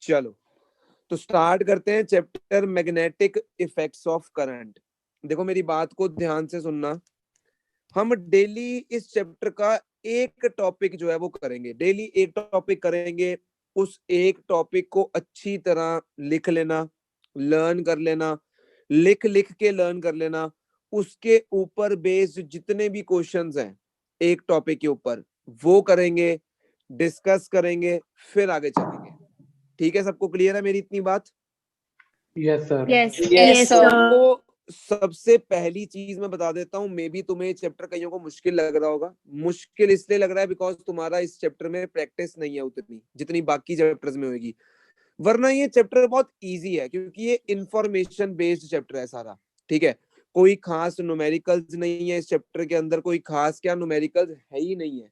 चलो तो स्टार्ट करते हैं chapter magnetic effects of current. देखो मेरी बात को ध्यान से सुनना, हम डेली इस चैप्टर का एक टॉपिक जो है वो करेंगे, डेली एक टॉपिक करेंगे। उस एक टॉपिक को अच्छी तरह लिख लेना, लर्न कर लेना, लिख लिख के लर्न कर लेना। उसके ऊपर बेस्ड जितने भी क्वेश्चंस हैं एक टॉपिक के ऊपर वो करेंगे, डिस्कस करेंगे, फिर आगे चलेंगे। ठीक है, सबको क्लियर है मेरी इतनी बात? Yes sir. Yes sir. सबको सबसे पहली चीज मैं बता देता हूँ, मे बी तुम्हें चैप्टर कईयों को मुश्किल लग रहा होगा। मुश्किल इसलिए लग रहा है बिकॉज तुम्हारा इस चैप्टर में प्रैक्टिस नहीं है उतनी जितनी बाकी चैप्टर्स में होगी, वरना ये चैप्टर बहुत इजी है क्योंकि ये इंफॉर्मेशन बेस्ड चैप्टर है सारा। ठीक है, कोई खास न्यूमेरिकल्स नहीं है इस चैप्टर के अंदर, कोई खास क्या न्यूमेरिकल्स है ही नहीं है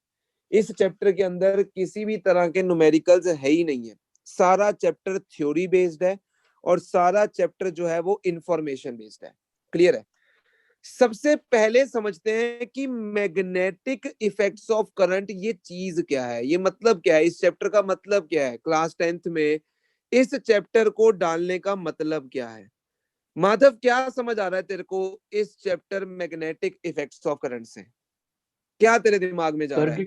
इस चैप्टर के अंदर, किसी भी तरह के न्यूमेरिकल्स है ही नहीं है। सारा चैप्टर थ्योरी बेस्ड है और सारा चैप्टर जो है वो इंफॉर्मेशन बेस्ड है। क्लियर है? सबसे पहले समझते हैं कि मैग्नेटिक इफेक्ट्स ऑफ करंट ये चीज क्या है, ये मतलब क्या है, इस चैप्टर का मतलब क्या है। क्लास 10th में इस चैप्टर को डालने का मतलब क्या है? माधव क्या समझ आ रहा है तेरे को इस chapter magnetic effects of current से? क्या तेरे दिमाग में जा सर रहा है?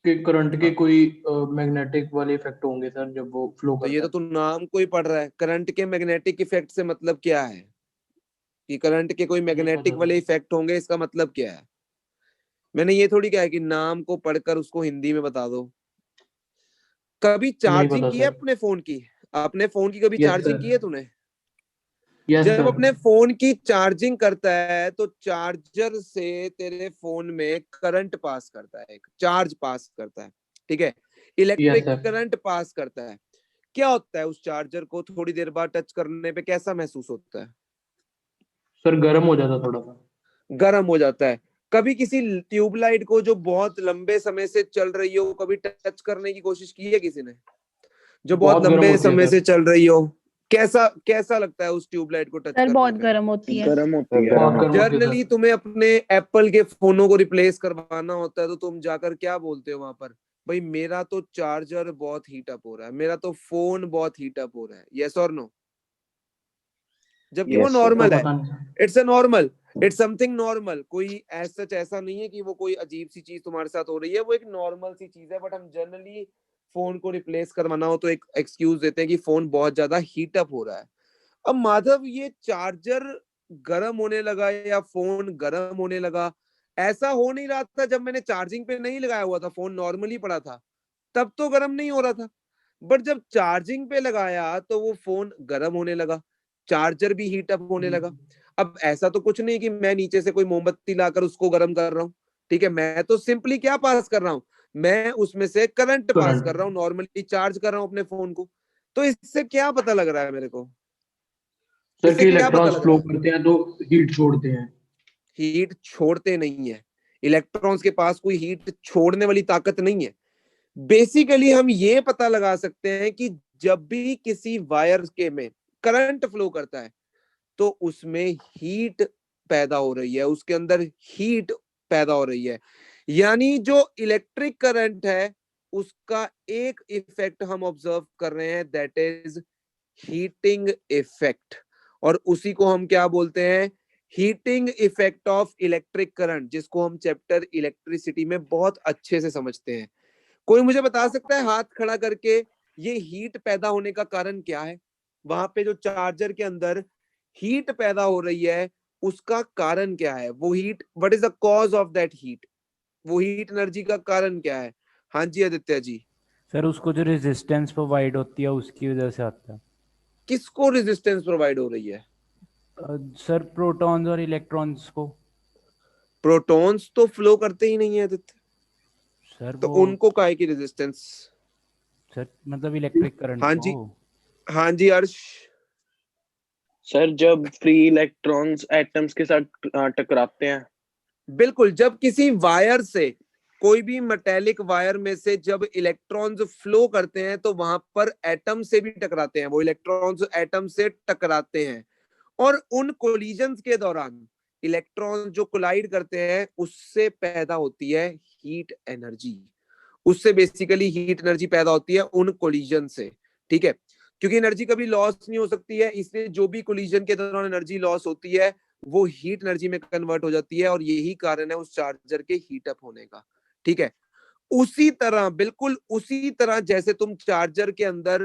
कि करंट के कोई मैग्नेटिक वाले इफेक्ट होंगे सर जब वो फ्लो तो ये करता तो तू नाम को ही पढ़ रहा है। करंट के मैग्नेटिक इफेक्ट से मतलब क्या है कि करंट के कोई है। नहीं मैग्नेटिक पता वाले सर। इफेक्ट होंगे, इसका मतलब क्या है? मैंने ये थोड़ी कहा है कि नाम को पढ़कर उसको हिंदी में बता दो। कभी नहीं चार्जिंग पता की है सर। अपने फोन की? अपने फोन की कभी यस चार्जिंग सर। की है तूने? यस जब सर। अपने फोन की चार्जिंग करता है तो चार्जर से तेरे फोन में करंट पास करता है, एक चार्ज पास करता है। ठीक है, yes electric sir. Current pass करता है। क्या होता है उस चार्जर को थोड़ी देर बाद टच करने पे कैसा महसूस होता है? सर गर्म हो जाता थोड़ा सा। गर्म हो जाता है। कभी किसी ट्यूबलाइट को जो बहुत लंबे समय से चल रही हो कभी टच करने की कोशिश की है किसी ने, जो बहुत बहुत गर्म लंबे होती है समय से सर। चल रही हो? कैसा कैसा लगता है उस ट्यूबलाइट को टच सर करने बहुत पे? गर्म होती है। गर्म होती है। बहुत गर्म होती है जनरली सर। तुम्हें अपने एप्पल के फोनों को रिप्लेस करवाना होता है तो तुम जाकर क्या बोलते हो वहां पर? भाई मेरा तो चार्जर बहुत हीट अप हो रहा है, मेरा तो फोन बहुत हीट अप हो रहा है। यस और नो? जबकि वो यस सर। तो नॉर्मल है, पता नहीं sir. It's a normal, it's something normal. कोई ऐसा नहीं है कि वो कोई अजीब सी चीज तुम्हारे साथ हो रही है, वो एक नॉर्मल सी चीज है। बट हम जनरली फोन को रिप्लेस करवाना हो तो एक एक्सक्यूज देते हैं कि फोन बहुत ज्यादा हीट अप हो रहा है। अब माधव ये चार्जर गर्म होने लगा या फोन गर्म होने लगा, ऐसा हो नहीं रहा था जब मैंने चार्जिंग पे नहीं लगाया हुआ था, फोन नॉर्मली पड़ा था, तब तो गर्म नहीं हो रहा था। बट जब चार्जिंग पे लगाया तो वो फोन गर्म होने लगा, चार्जर भी हीट अप होने लगा। अब ऐसा तो कुछ नहीं कि मैं नीचे से कोई मोमबत्ती लाकर उसको गर्म कर रहा हूँ। ठीक है, मैं तो सिंपली क्या पास कर रहा हूँ, मैं उसमें से करंट पास करंट। कर रहा हूँ, नॉर्मली चार्ज कर रहा हूँ अपने फोन को। तो इससे क्या पता लग रहा है मेरे को, सर इससे कि क्या पता इलेक्ट्रॉन्स लग फ्लो रहा है? करते हैं तो हीट छोड़ते हैं। हीट छोड़ते नहीं है, इलेक्ट्रॉन्स के पास कोई हीट छोड़ने वाली ताकत नहीं है। बेसिकली हम ये पता लगा सकते हैं कि जब भी किसी वायर के में करंट फ्लो करता है तो उसमें हीट पैदा हो रही है, उसके अंदर हीट पैदा हो रही है। यानी जो इलेक्ट्रिक करंट है उसका एक इफेक्ट हम ऑब्जर्व कर रहे हैं, दैट इज हीटिंग इफेक्ट। और उसी को हम क्या बोलते हैं? Heating effect of electric current, जिसको हम चैप्टर इलेक्ट्रिसिटी में बहुत अच्छे से समझते हैं। कोई मुझे बता सकता है हाथ खड़ा करके ये हीट पैदा होने का कारण क्या है? वहां पे जो चार्जर के अंदर हीट पैदा हो रही है उसका कारण क्या है? वो heat, what is the cause of that heat? वो हीट एनर्जी का कारण क्या है? हाँ जी आदित्य जी। सर उसको जो रेजिस्टेंस प्रोवाइड होती है उसकी वजह से आता है। किसको रेजिस्टेंस प्रोवाइड हो रही है? सर प्रोटॉन्स और इलेक्ट्रॉन्स को। प्रोटॉन्स तो फ्लो करते ही नहीं है आदित्य, सर तो वो उनको काहे की रेजिस्टेंस? सर मतलब इलेक्ट्रिक करंट हाँ को। जी, हाँ जी अर्श। सर जब फ्री इलेक्ट्रॉन्स एटम्स के साथ टकराते हैं। बिल्कुल, जब किसी वायर से, कोई भी मेटेलिक वायर में से जब इलेक्ट्रॉन्स फ्लो करते हैं तो वहां पर एटम से भी टकराते हैं, वो इलेक्ट्रॉन्स एटम से टकराते हैं। और उन कोलिजन्स के दौरान इलेक्ट्रॉन जो कोलाइड करते हैं उससे पैदा होती है हीट एनर्जी। उससे बेसिकली हीट एनर्जी पैदा होती है उन कोलिजन से। ठीक है, क्योंकि एनर्जी कभी लॉस नहीं हो सकती है, इसलिए जो भी कोलिजन के दौरान एनर्जी लॉस होती है वो हीट एनर्जी में कन्वर्ट हो जाती है, और यही कारण है उस चार्जर के हीट अप होने का। ठीक है, उसी तरह, बिल्कुल उसी तरह जैसे तुम चार्जर के अंदर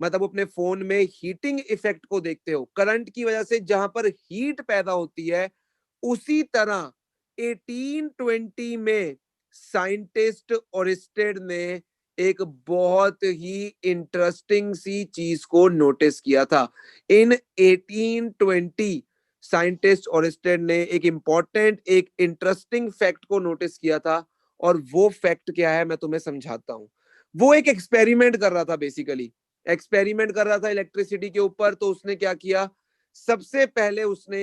मतलब अपने फोन में हीटिंग इफेक्ट को देखते हो, करंट की वजह से जहां पर हीट पैदा होती है, उसी तरह 1820 में साइंटिस्ट ओरिस्टेड ने एक बहुत ही इंटरेस्टिंग सी चीज को नोटिस किया था। इन 1820 साइंटिस्ट ओरिस्टेड ने एक इंपॉर्टेंट, एक इंटरेस्टिंग फैक्ट को नोटिस किया था, और वो फैक्ट क्या है मैं तुम्हें समझाता हूं। वो एक एक्सपेरिमेंट कर रहा था, बेसिकली एक्सपेरिमेंट कर रहा था इलेक्ट्रिसिटी के ऊपर। तो उसने क्या किया, सबसे पहले उसने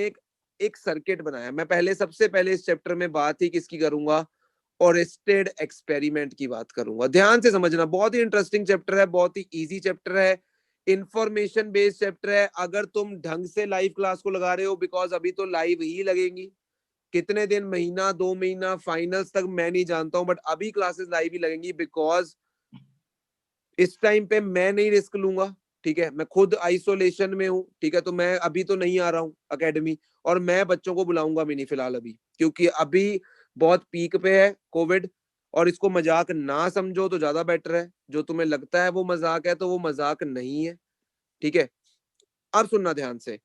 एक सर्किट बनाया। मैं पहले सबसे पहले इस चैप्टर में बात ही किसकी करूंगा, ओरिस्टेड एक्सपेरिमेंट की बात करूंगा। ध्यान से समझना, बहुत ही इंटरेस्टिंग चैप्टर है, बहुत ही इजी चैप्टर है, इंफॉर्मेशन बेस्ड चैप्टर है। अगर तुम ढंग से लाइव क्लास को लगा रहे हो, बिकॉज अभी तो लाइव ही लगेंगी, कितने दिन, महीना 2 महीना फाइनल्स तक मैं नहीं जानता हूं, बट अभी क्लासेस लाइव ही लगेंगी, बिकॉज इस टाइम पे मैं नहीं रिस्क लूंगा। ठीक है, मैं खुद आइसोलेशन में हूँ। ठीक है, तो मैं अभी तो नहीं आ रहा हूँ एकेडमी, और मैं बच्चों को बुलाऊंगा भी नहीं फिलहाल अभी, क्योंकि अभी बहुत पीक पे है कोविड, और इसको मजाक ना समझो तो ज्यादा बेटर है। जो तुम्हें लगता है वो मजाक है, तो वो मजाक नहीं है। ठीक है, अब सुनना ध्यान से।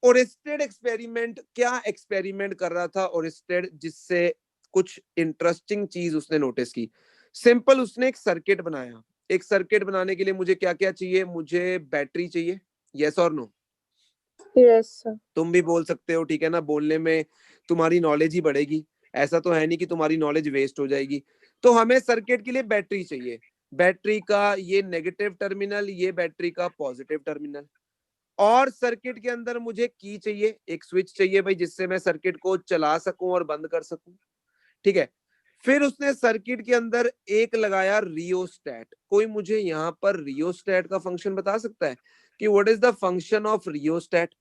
ओरिस्टेड एक्सपेरिमेंट, क्या एक्सपेरिमेंट कर रहा था ओरिस्टेड, जिससे कुछ इंटरेस्टिंग चीज उसने नोटिस की। सिंपल, उसने एक सर्किट बनाया। एक सर्किट बनाने के लिए मुझे क्या क्या चाहिए, मुझे बैटरी चाहिए, यस और नो? Yes sir. तुम भी बोल सकते हो, ठीक है ना, बोलने में तुम्हारी नॉलेज ही बढ़ेगी, ऐसा तो है नहीं कि तुम्हारी नॉलेज वेस्ट हो जाएगी। तो हमें सर्किट के लिए बैटरी चाहिए, बैटरी का ये नेगेटिव टर्मिनल, ये बैटरी का पॉजिटिव टर्मिनल, और सर्किट के अंदर मुझे की चाहिए, एक स्विच चाहिए भाई, जिससे मैं सर्किट को चला सकूं और बंद कर सकूं। ठीक है, फिर उसने सर्किट के अंदर एक लगाया रियोस्टैट। कोई मुझे यहाँ पर रियोस्टैट का फंक्शन बता सकता है कि what is the function of rheostat?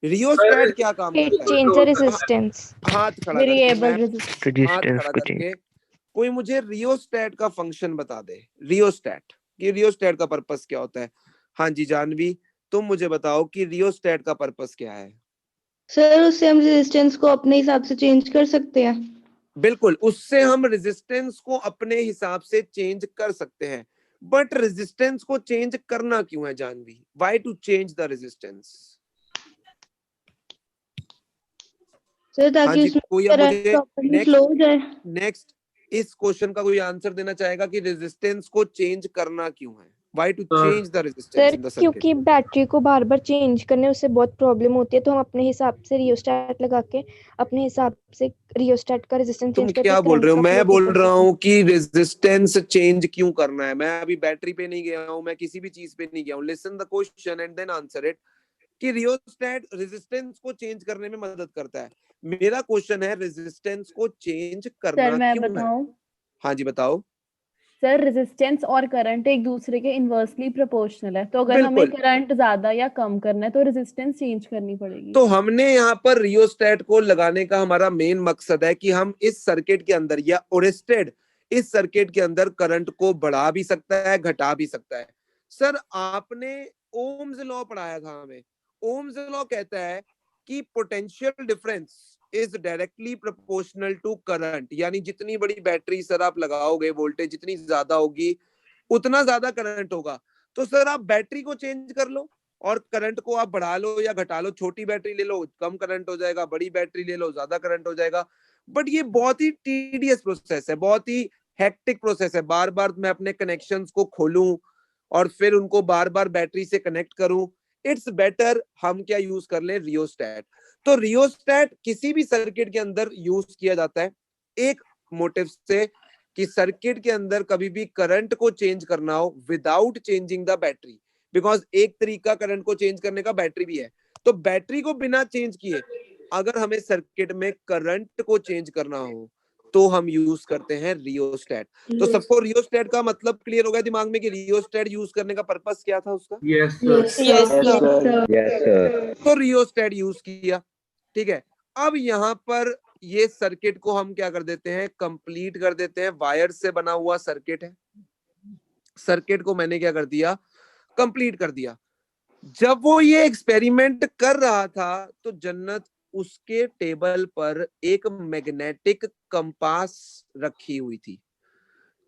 Rheostat क्या काम इट करता है? चेंज द रेजिस्टेंस, हाथ खड़ा करके वेरिएबल मैं, हाथ खड़ा करके कोई मुझे रियोस्टैट का फंक्शन बता दे। रियोस्टैट, कि रियोस्टैट का पर्पस क्या होता है? हाँ जी जानवी, तुम मुझे बताओ कि रियोस्टैट का पर्पस क्या है? सर उससे हम रेजिस्टेंस को अपने हिसाब से चेंज कर सकते हैं। बिल्कुल, उससे हम रेजिस्टेंस को अपने हिसाब से चेंज कर सकते हैं, बट रेजिस्टेंस को चेंज करना क्यों है Janvi? Why to change the resistance? Sir हाँ ताकि जी, उसमें कोई अब करंट मुझे प्रॉपर्ली फ्लो हो जाए। नेक्स्ट इस क्वेश्चन का कोई आंसर देना चाहेगा कि रेजिस्टेंस को चेंज करना क्यों है? Why to change the resistance sir in the circuit? क्योंकि बैटरी को बार बार चेंज करने उससे बहुत प्रॉब्लम होती है, तो हम अपने हिसाब से रियोस्टैट लगा के अपने हिसाब से रियोस्टैट का रेजिस्टेंस तुम चेंज करके क्या बोल करंट रहे हो? का मैं फ्लो बोल ठीक कर रहा सकते हैं। हूँ कि रेजिस्टेंस चेंज क्यों करना है। मैं अभी बैटरी पे नहीं गया हूँ, मैं किसी भी चीज पे नहीं गया हूँ। Listen the question and then answer it, कि रियोस्टैट रेजिस्टेंस को चेंज करने में मदद करता है। मेरा क्वेश्चन है रेजिस्टेंस को चेंज सर करना मैं क्यों है? बताऊं? हाँ जी बताओ। सर रेजिस्टेंस और करंट एक दूसरे के इनवर्सली प्रोपोर्शनल है, तो अगर हमें बिल्कुल, करंट ज्यादा या कम करना है तो रेजिस्टेंस चेंज करनी पड़ेगी। तो हमने यहाँ पर रियोस्टैट को लगाने का हमारा मेन मकसद है कि हम इस सर्किट के अंदर, या ओरिस्टेड इस सर्किट के अंदर करंट को बढ़ा भी सकता है, घटा भी सकता है। सर आपने ओम्स लॉ पढ़ाया था हमें। ओम्स लॉ कहता है कि potential difference is directly proportional to current, यानी जितनी बड़ी बैटरी सर आप लगाओगे, वोल्टेज जितनी ज्यादा होगी उतना ज्यादा करंट होगा। तो सर आप बैटरी को चेंज कर लो और करंट को आप बढ़ा लो या घटा लो। छोटी बैटरी ले लो, कम करंट हो जाएगा, बड़ी बैटरी ले लो, ज्यादा करंट हो जाएगा। बट ये बहुत ही टीडियस प्रोसेस है, बहुत ही हेक्टिक प्रोसेस है। बार बार मैं अपने कनेक्शंस को खोलूं और फिर उनको बार बार बैटरी से कनेक्ट करूं। इट्स बेटर हम क्या यूज कर ले, रियोस्टैट। तो रियोस्टैट किसी भी सर्किट के अंदर यूज किया जाता है एक मोटिव से, कि सर्किट के अंदर कभी भी करंट को चेंज करना हो without changing the battery. Because एक तरीका करंट को चेंज करने का बैटरी भी है। तो बैटरी को बिना चेंज किए अगर हमें सर्किट में करंट को चेंज करना हो तो हम यूज करते हैं रियोस्टैट। तो सबको रियोस्टैट का मतलब क्लियर हो गया दिमाग में कि रियोस्टैट यूज करने का पर्पस क्या था उसका? Yes yes yes sir. Sir. तो रियोस्टैट यूज किया। ठीक है, अब यहाँ पर ये सर्किट को हम क्या कर देते हैं, कंप्लीट कर देते हैं। वायर से बना हुआ सर्किट है, सर्किट को मैंने क्या कर दिया, कंप्लीट कर दिया। जब वो ये एक्सपेरिमेंट कर रहा था तो जन्नत उसके टेबल पर एक मैग्नेटिक कंपास रखी हुई थी।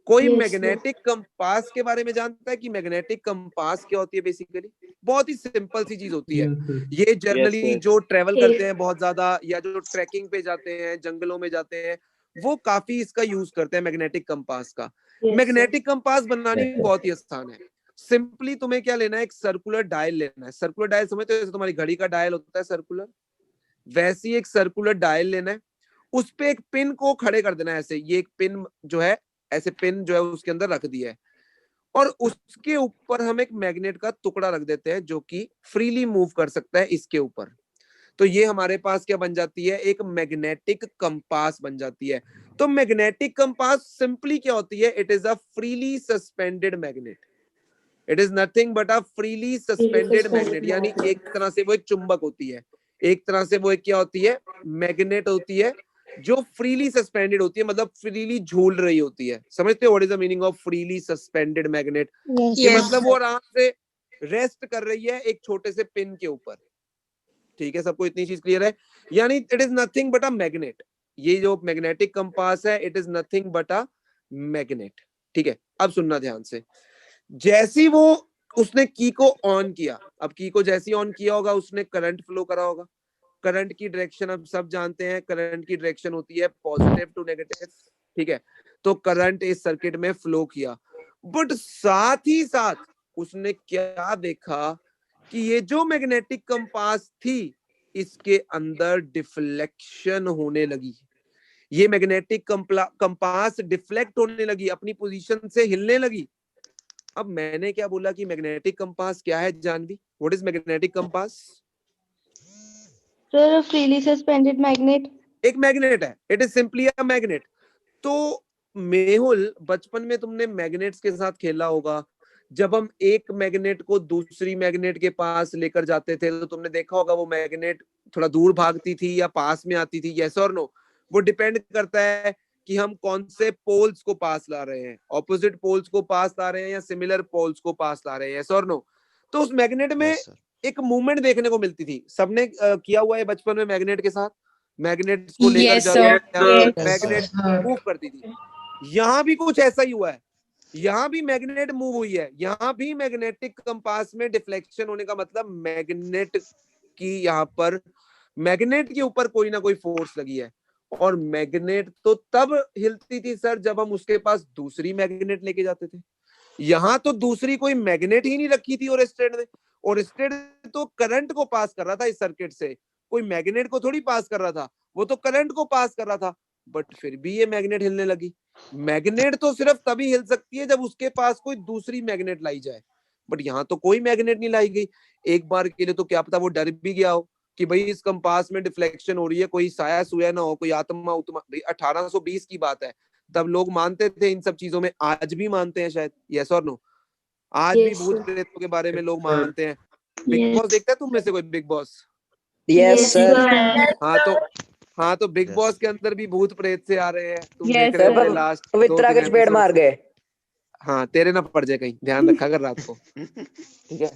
कोई Yes, मैग्नेटिक कंपास के बारे में जानता है कि मैग्नेटिक कंपास क्या होती है? बेसिकली बहुत ही सिंपल सी चीज होती है। Yes, ये जनरली sir. जो ट्रेवल Yes. करते हैं बहुत ज्यादा या जो ट्रैकिंग पे जाते हैं, जंगलों में जाते हैं, वो काफी इसका यूज करते हैं मैग्नेटिक कंपास का। Yes, मैग्नेटिक कंपास बनानी Yes, sir. बहुत ही आसान है। सिंपली तुम्हें क्या लेना है? एक सर्कुलर डायल लेना है। सर्कुलर डायल समझते हो? जैसे तुम्हारी घड़ी का डायल होता है सर्कुलर, वैसी एक सर्कुलर डायल लेना है। उस पे एक पिन को खड़े कर देना है ऐसे। ये एक पिन जो है, ऐसे पिन जो है उसके अंदर रख दिया है और उसके ऊपर हम एक मैग्नेट का टुकड़ा रख देते हैं जो कि फ्रीली मूव कर सकता है इसके ऊपर। तो ये हमारे पास क्या बन जाती है? एक मैग्नेटिक कंपास बन जाती है। तो मैग्नेटिक कंपास सिंपली क्या होती है? It is a freely suspended magnet. It is nothing but a freely suspended magnet, यानी एक तरह से वो एक चुंबक होती है, एक तरह से वो एक क्या होती है? मैग्नेट होती है जो फ्रीली सस्पेंडेड होती है, मतलब फ्रीली झूल रही होती है। समझते हो what is the meaning of freely suspended magnet? ये मतलब वो आराम से रेस्ट कर रही है एक छोटे से पिन के ऊपर। ठीक है, सबको इतनी चीज क्लियर है? यानी it is nothing but a magnet. ये जो मैग्नेटिक कंपास है it is nothing but a magnet. ठीक है, अब सुनना ध्यान से। जैसी वो उसने की को ऑन किया, अब की को जैसी ऑन किया होगा उसने करंट फ्लो करा होगा। करंट की डायरेक्शन अब सब जानते हैं, करंट की डायरेक्शन होती है पॉजिटिव टू नेगेटिव। ठीक है, तो करंट इस सर्किट में फ्लो किया, बट साथ ही साथ उसने क्या देखा कि ये जो मैग्नेटिक कंपास थी इसके अंदर डिफ्लेक्शन होने लगी। ये मैग्नेटिक कंपास डिफ्लेक्ट होने लगी, अपनी पोजीशन से हिलने लगी। अब मैंने क्या बोला कि मैग्नेटिक कंपास क्या है Janvi? What is magnetic compass? Sir, a freely suspended magnet. एक मैग्नेट है, it is simply a magnet. तो मेहुल, बचपन में तुमने मैग्नेट्स के साथ खेला होगा। जब हम एक मैग्नेट को दूसरी मैग्नेट के पास लेकर जाते थे तो तुमने देखा होगा वो मैग्नेट थोड़ा दूर भागती थी या पास में आती थी। यस और नो? वो डिपेंड करता है कि हम कौन से पोल्स को पास ला रहे हैं, ऑपोजिट पोल्स को पास ला रहे हैं या सिमिलर पोल्स को पास ला रहे हैं। यस और नो? तो उस मैग्नेट में एक मूवमेंट देखने को मिलती थी। सबने किया हुआ है बचपन में मैग्नेट के साथ। मैग्नेट्स को लेकर जाते हैं, मैग्नेट मूव करती थी। यहाँ भी कुछ ऐसा ही हुआ है। यहाँ भी मैग्नेट मूव हुई है। यहाँ भी मैग्नेटिक कंपास में डिफ्लेक्शन होने का मतलब मैग्नेट की यहाँ पर मैग्नेट के ऊपर कोई ना कोई फोर्स लगी है। और मैग्नेट तो तब हिलती थी सर जब हम उसके पास दूसरी मैग्नेट लेके जाते थे। यहाँ तो दूसरी कोई मैग्नेट ही नहीं रखी थी ओरेस्टेड ने। ओरेस्टेड तो करंट को पास कर रहा था इस सर्किट से, कोई मैग्नेट को थोड़ी पास कर रहा था, वो तो करंट को पास कर रहा था। बट फिर भी ये मैग्नेट हिलने लगी। मैग्नेट तो सिर्फ तभी हिल सकती है जब उसके पास कोई दूसरी मैग्नेट लाई जाए, बट यहाँ तो कोई मैग्नेट नहीं लाई गई। एक बार के लिए तो क्या पता वो डर भी गया हो कि भाई इस कंपास में डिफ्लेक्शन हो रही है, कोई साया सुया ना हो, कोई आत्मा उत्मा। 1820 की बात है, तब लोग मानते थे इन सब चीजों में, आज भी मानते हैं शायद। यस और नो? आज भी Yes, भूत sir. प्रेतों के बारे में लोग Yes, sir. मानते हैं। बिग बॉस देखता है तुम में से कोई? Big boss? Yes, sir. sir. हाँ तो बिग Yes. बॉस के अंदर भी भूत प्रेत से आ रहे हैं। तुम Yes, देख रहे sir. होंगे लास्ट पवित्रा के चपेट मार गए। हाँ, तेरे ना पड़ जाए कहीं, ध्यान रखा कर रात को। ठीक है,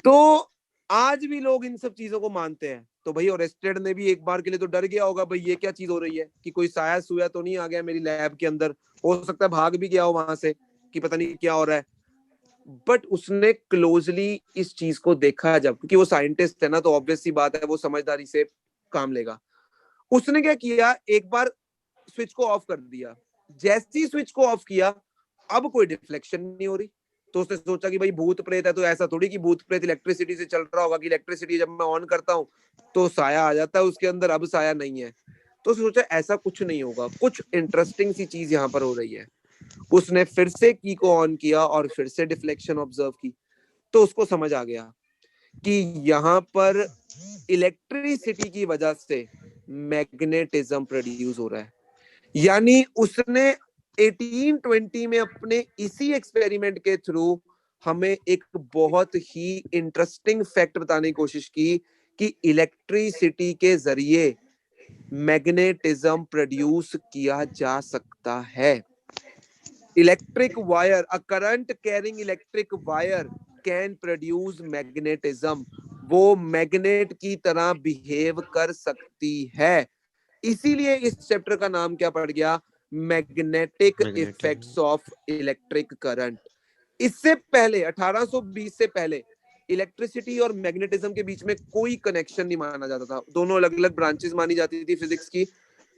तो आज भी लोग इन सब चीजों को मानते हैं। तो भाई ओरेस्टेड ने भी एक बार के लिए तो डर गया होगा, भाई ये क्या चीज हो रही है, कि कोई साया सुया तो नहीं आ गया मेरी लैब के अंदर। हो सकता है भाग भी गया हो वहां से कि पता नहीं क्या हो रहा है। बट उसने क्लोजली इस चीज को देखा जब, क्योंकि वो साइंटिस्ट है ना, तो ऑब्वियस सी बात है वो समझदारी से काम लेगा। उसने क्या किया, एक बार स्विच को ऑफ कर दिया। जैसे ही स्विच को ऑफ किया अब कोई डिफ्लेक्शन नहीं हो रही। तो उसने सोचा कि भाई भूत प्रेत है तो ऐसा थोड़ी कि भूत प्रेत इलेक्ट्रिसिटी से चल रहा होगा कि इलेक्ट्रिसिटी जब मैं ऑन करता हूँ तो साया आ जाता है उसके अंदर, अब साया नहीं है। तो सोचा ऐसा कुछ नहीं होगा, कुछ इंटरेस्टिंग सी चीज यहाँ पर हो रही है। उसने फिर से की को ऑन किया और फिर से डिफ्लेक्शन ऑब्जर्व की। तो उसको समझ आ गया कि यहाँ पर इलेक्ट्रिसिटी की वजह से मैग्नेटिज्म प्रोड्यूस हो रहा है। यानी उसने 1820 में अपने इसी एक्सपेरिमेंट के थ्रू हमें एक बहुत ही इंटरेस्टिंग फैक्ट बताने की कोशिश की कि इलेक्ट्रिसिटी के जरिए मैग्नेटिज्म प्रोड्यूस किया जा सकता है। Electric wire, a current carrying electric wire can produce magnetism, वो मैग्नेट की तरह बिहेव कर सकती है। इसीलिए इस चैप्टर का नाम क्या पड़ गया, magnetic effects of electric current. इससे पहले 1820 से पहले इलेक्ट्रिसिटी और मैग्नेटिज्म के बीच में कोई कनेक्शन नहीं माना जाता था, दोनों अलग अलग ब्रांचेस मानी जाती थी फिजिक्स की।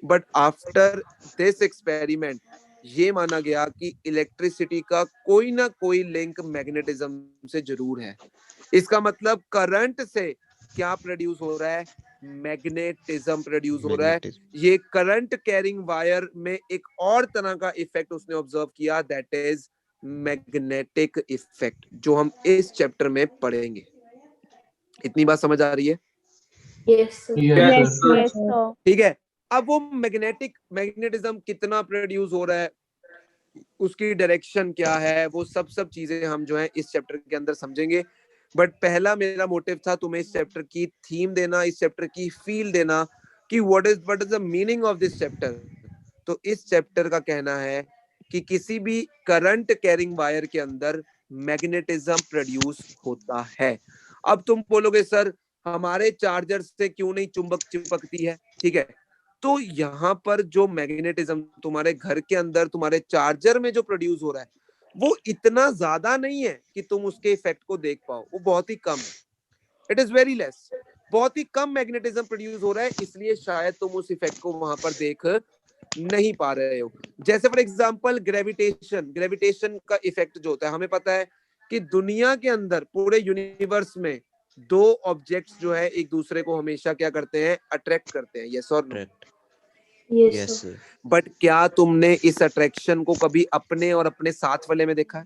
बट आफ्टर दिस एक्सपेरिमेंट ये माना गया कि इलेक्ट्रिसिटी का कोई ना कोई लिंक मैग्नेटिज्म से जरूर है। इसका मतलब करंट से क्या प्रोड्यूस हो रहा है, मैग्नेटिज्म प्रोड्यूस हो रहा है। ये करंट कैरिंग वायर में एक और तरह का इफेक्ट उसने ऑब्जर्व किया, दैट इज मैग्नेटिक इफेक्ट, जो हम इस चैप्टर में पढ़ेंगे। इतनी बात समझ आ रही है? Yes yes sir. Yes sir. ठीक है। अब वो मैग्नेटिज्म कितना प्रोड्यूस हो रहा है, उसकी डायरेक्शन क्या है, वो सब चीजें हम जो है इस चैप्टर के अंदर समझेंगे। बट पहला मेरा मोटिव था तुम्हें इस चैप्टर की थीम देना, इस चैप्टर की फील देना कि what is the meaning of this chapter. तो इस चैप्टर का कहना है कि किसी भी करंट कैरिंग वायर के अंदर मैग्नेटिज्म प्रोड्यूस होता है। अब तुम बोलोगे सर हमारे चार्जर से क्यों नहीं चुंबक चिपकती है, ठीक है। तो यहाँ पर जो मैग्नेटिज्म तुम्हारे घर के अंदर तुम्हारे चार्जर में जो प्रोड्यूस हो रहा है वो इतना ज्यादा नहीं है कि तुम उसके इफेक्ट को देख पाओ, वो बहुत ही कम है। इट इज वेरी लेस, बहुत ही कम मैग्नेटिज्म प्रोड्यूस हो रहा है, इसलिए शायद तुम उस इफेक्ट को वहां पर देख नहीं पा रहे हो। जैसे फॉर एग्जांपल ग्रेविटेशन का इफेक्ट जो होता है, हमें पता है कि दुनिया के अंदर पूरे यूनिवर्स में दो ऑब्जेक्ट्स जो है एक दूसरे को हमेशा क्या करते हैं, अट्रैक्ट करते हैं, यस और नो? यस बट क्या तुमने इस अट्रैक्शन को कभी अपने और अपने साथ वाले में देखा है?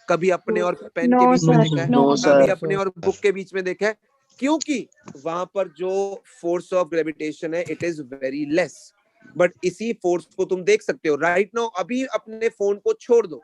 कभी अपने और पेन के No, बीच में sir. देखा है? No, कभी sir. अपने और बुक के बीच में देखा है? क्योंकि वहां पर जो फोर्स ऑफ ग्रेविटेशन है it is very less. But इसी फोर्स को तुम देख सकते हो राइट नाउ। अभी अपने फोन को छोड़ दो,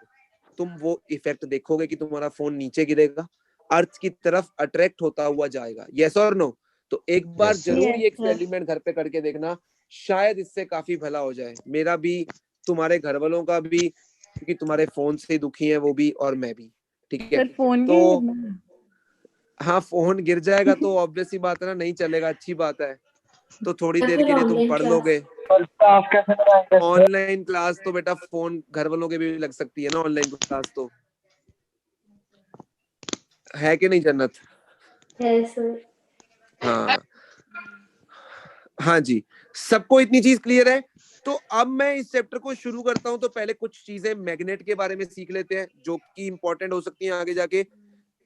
तुम वो इफेक्ट देखोगे कि तुम्हारा फोन नीचे गिरेगा, अर्थ की तरफ अट्रैक्ट होता हुआ जाएगा, यस और नो? तो एक बार जरूर ये एक्सपेरिमेंट घर पे करके देखना, शायद इससे काफी भला हो जाए, मेरा भी, तुम्हारे घर वालों का भी, क्योंकि तुम्हारे फोन से दुखी है वो भी और मैं भी, ठीक है। सर फोन तो के हाँ फोन गिर जाएगा तो ऑब्वियस सी बात है ना, नहीं चलेगा, अच्छी बात है। तो थोड़ी देर के लिए तुम पढ़ लोगे। ऑनलाइन क्लास तो बेटा फोन घर वालों के भी लग सकती है ना, ऑनलाइन क्लास तो है कि नहीं जन्नत? हाँ हाँ जी, सबको इतनी चीज क्लियर है? तो अब मैं इस चैप्टर को शुरू करता हूं, तो पहले कुछ चीजें मैग्नेट के बारे में सीख लेते हैं जो कि इंपॉर्टेंट हो सकती हैं आगे जाके।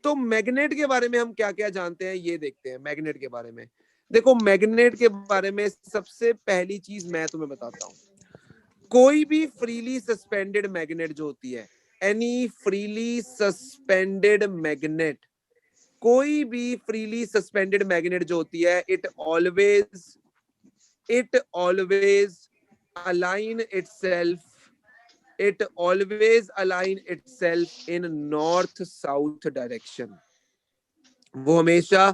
तो मैग्नेट के बारे में हम क्या क्या जानते हैं ये देखते हैं। मैग्नेट के बारे में देखो, मैग्नेट के बारे में सबसे पहली चीज मैं तुम्हें बताता हूँ, कोई भी फ्रीली सस्पेंडेड मैग्नेट जो होती है, एनी फ्रीली सस्पेंडेड मैग्नेट, कोई भी फ्रीली सस्पेंडेड मैग्नेट जो होती है, it always align itself in north south direction। वो हमेशा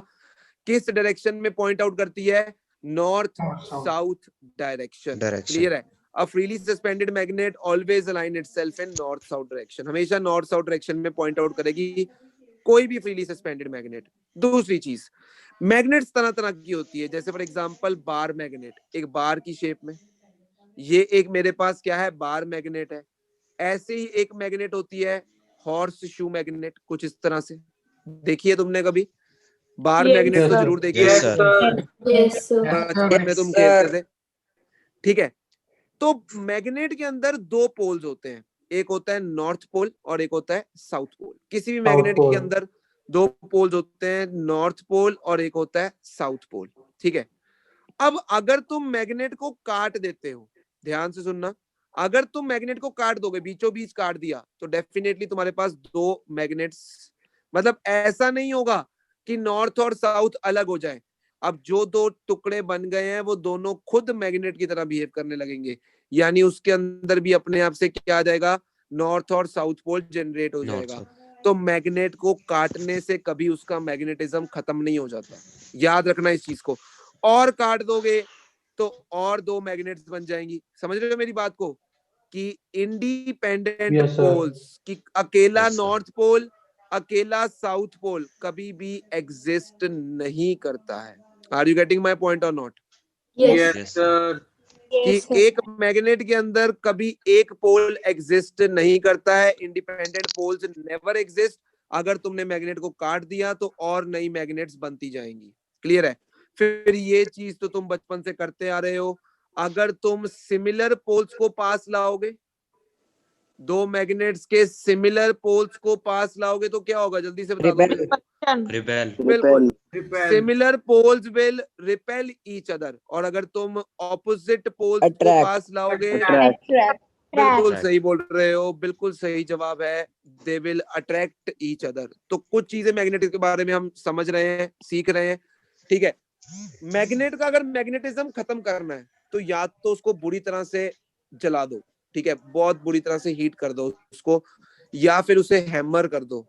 किस डायरेक्शन में पॉइंट आउट करती है? North south direction. क्लियर है? A freely suspended magnet always align itself in north south direction, हमेशा नॉर्थ साउथ डायरेक्शन में पॉइंट आउट करेगी कोई भी फ्रीली सस्पेंडेड मैग्नेट। दूसरी चीज, मैग्नेट्स तरह तरह की होती है, जैसे फॉर एग्जांपल बार मैग्नेट, एक बार की शेप में, ये एक मेरे पास क्या है, बार मैग्नेट है। ऐसे ही एक मैग्नेट होती है हॉर्स शू मैग्नेट, कुछ इस तरह से, देखिए तुमने कभी बार मैग्नेट तो जरूर देखी है, बचपन में तुम खेलते थे, ठीक है। तो मैग्नेट के अंदर दो पोल्स होते हैं, एक होता है नॉर्थ पोल और एक होता है साउथ पोल। किसी भी मैग्नेट के अंदर दो पोल्स होते हैं, नॉर्थ पोल और एक होता है साउथ पोल, ठीक है। अब अगर तुम मैग्नेट को काट देते हो, ध्यान से सुनना, अगर तुम मैग्नेट को काट दोगे, बीचों बीच काट दिया, तो डेफिनेटली तुम्हारे पास दो मैग्नेट्स, मतलब ऐसा नहीं होगा कि नॉर्थ और साउथ अलग हो जाए। अब जो दो टुकड़े बन गए हैं वो दोनों खुद मैग्नेट की तरह बिहेव करने लगेंगे, यानी उसके अंदर भी अपने आप से क्या आ जाएगा, नॉर्थ और साउथ पोल जनरेट हो जाएगा। तो मैग्नेट को काटने से कभी उसका मैग्नेटिज्म खत्म नहीं हो जाता, याद रखना इस चीज को। और काट दोगे तो और दो मैग्नेट्स बन जाएंगी, समझ रहे हो मेरी बात को? कि इंडिपेंडेंट Yes, sir. पोल्स कि अकेला Yes, sir. नॉर्थ पोल अकेला साउथ पोल कभी भी एग्जिस्ट नहीं करता है। Are you getting my point और नॉट? Yes, sir. कि Yes, sir. एक मैग्नेट के अंदर कभी एक पोल एग्जिस्ट नहीं करता है, इंडिपेंडेंट पोल्स नेवर एग्जिस्ट। अगर तुमने मैग्नेट को काट दिया तो और नई मैग्नेट्स बनती जाएंगी। क्लियर है? फिर ये चीज तो तुम बचपन से करते आ रहे हो। अगर तुम सिमिलर पोल्स को पास लाओगे, दो मैग्नेट्स के सिमिलर पोल्स को पास लाओगे तो क्या होगा? जल्दी से बता दो मुझे। Rebel. बिल्कुल, similar poles will repel each other. और अगर तुम ऑपोजिट पोल्स को पास लाओगे, बिल्कुल Attract. सही बोल रहे हो, बिल्कुल सही जवाब है, they will attract each other. तो कुछ चीजें मैग्नेट के बारे में हम समझ रहे हैं, सीख रहे हैं। ठीक है, मैग्नेट का अगर मैग्नेटिज्म खत्म करना है तो या तो उसको बुरी तरह से जला दो, ठीक है, बहुत बुरी तरह से हीट कर दो उसको, या फिर उसे हैमर कर दो।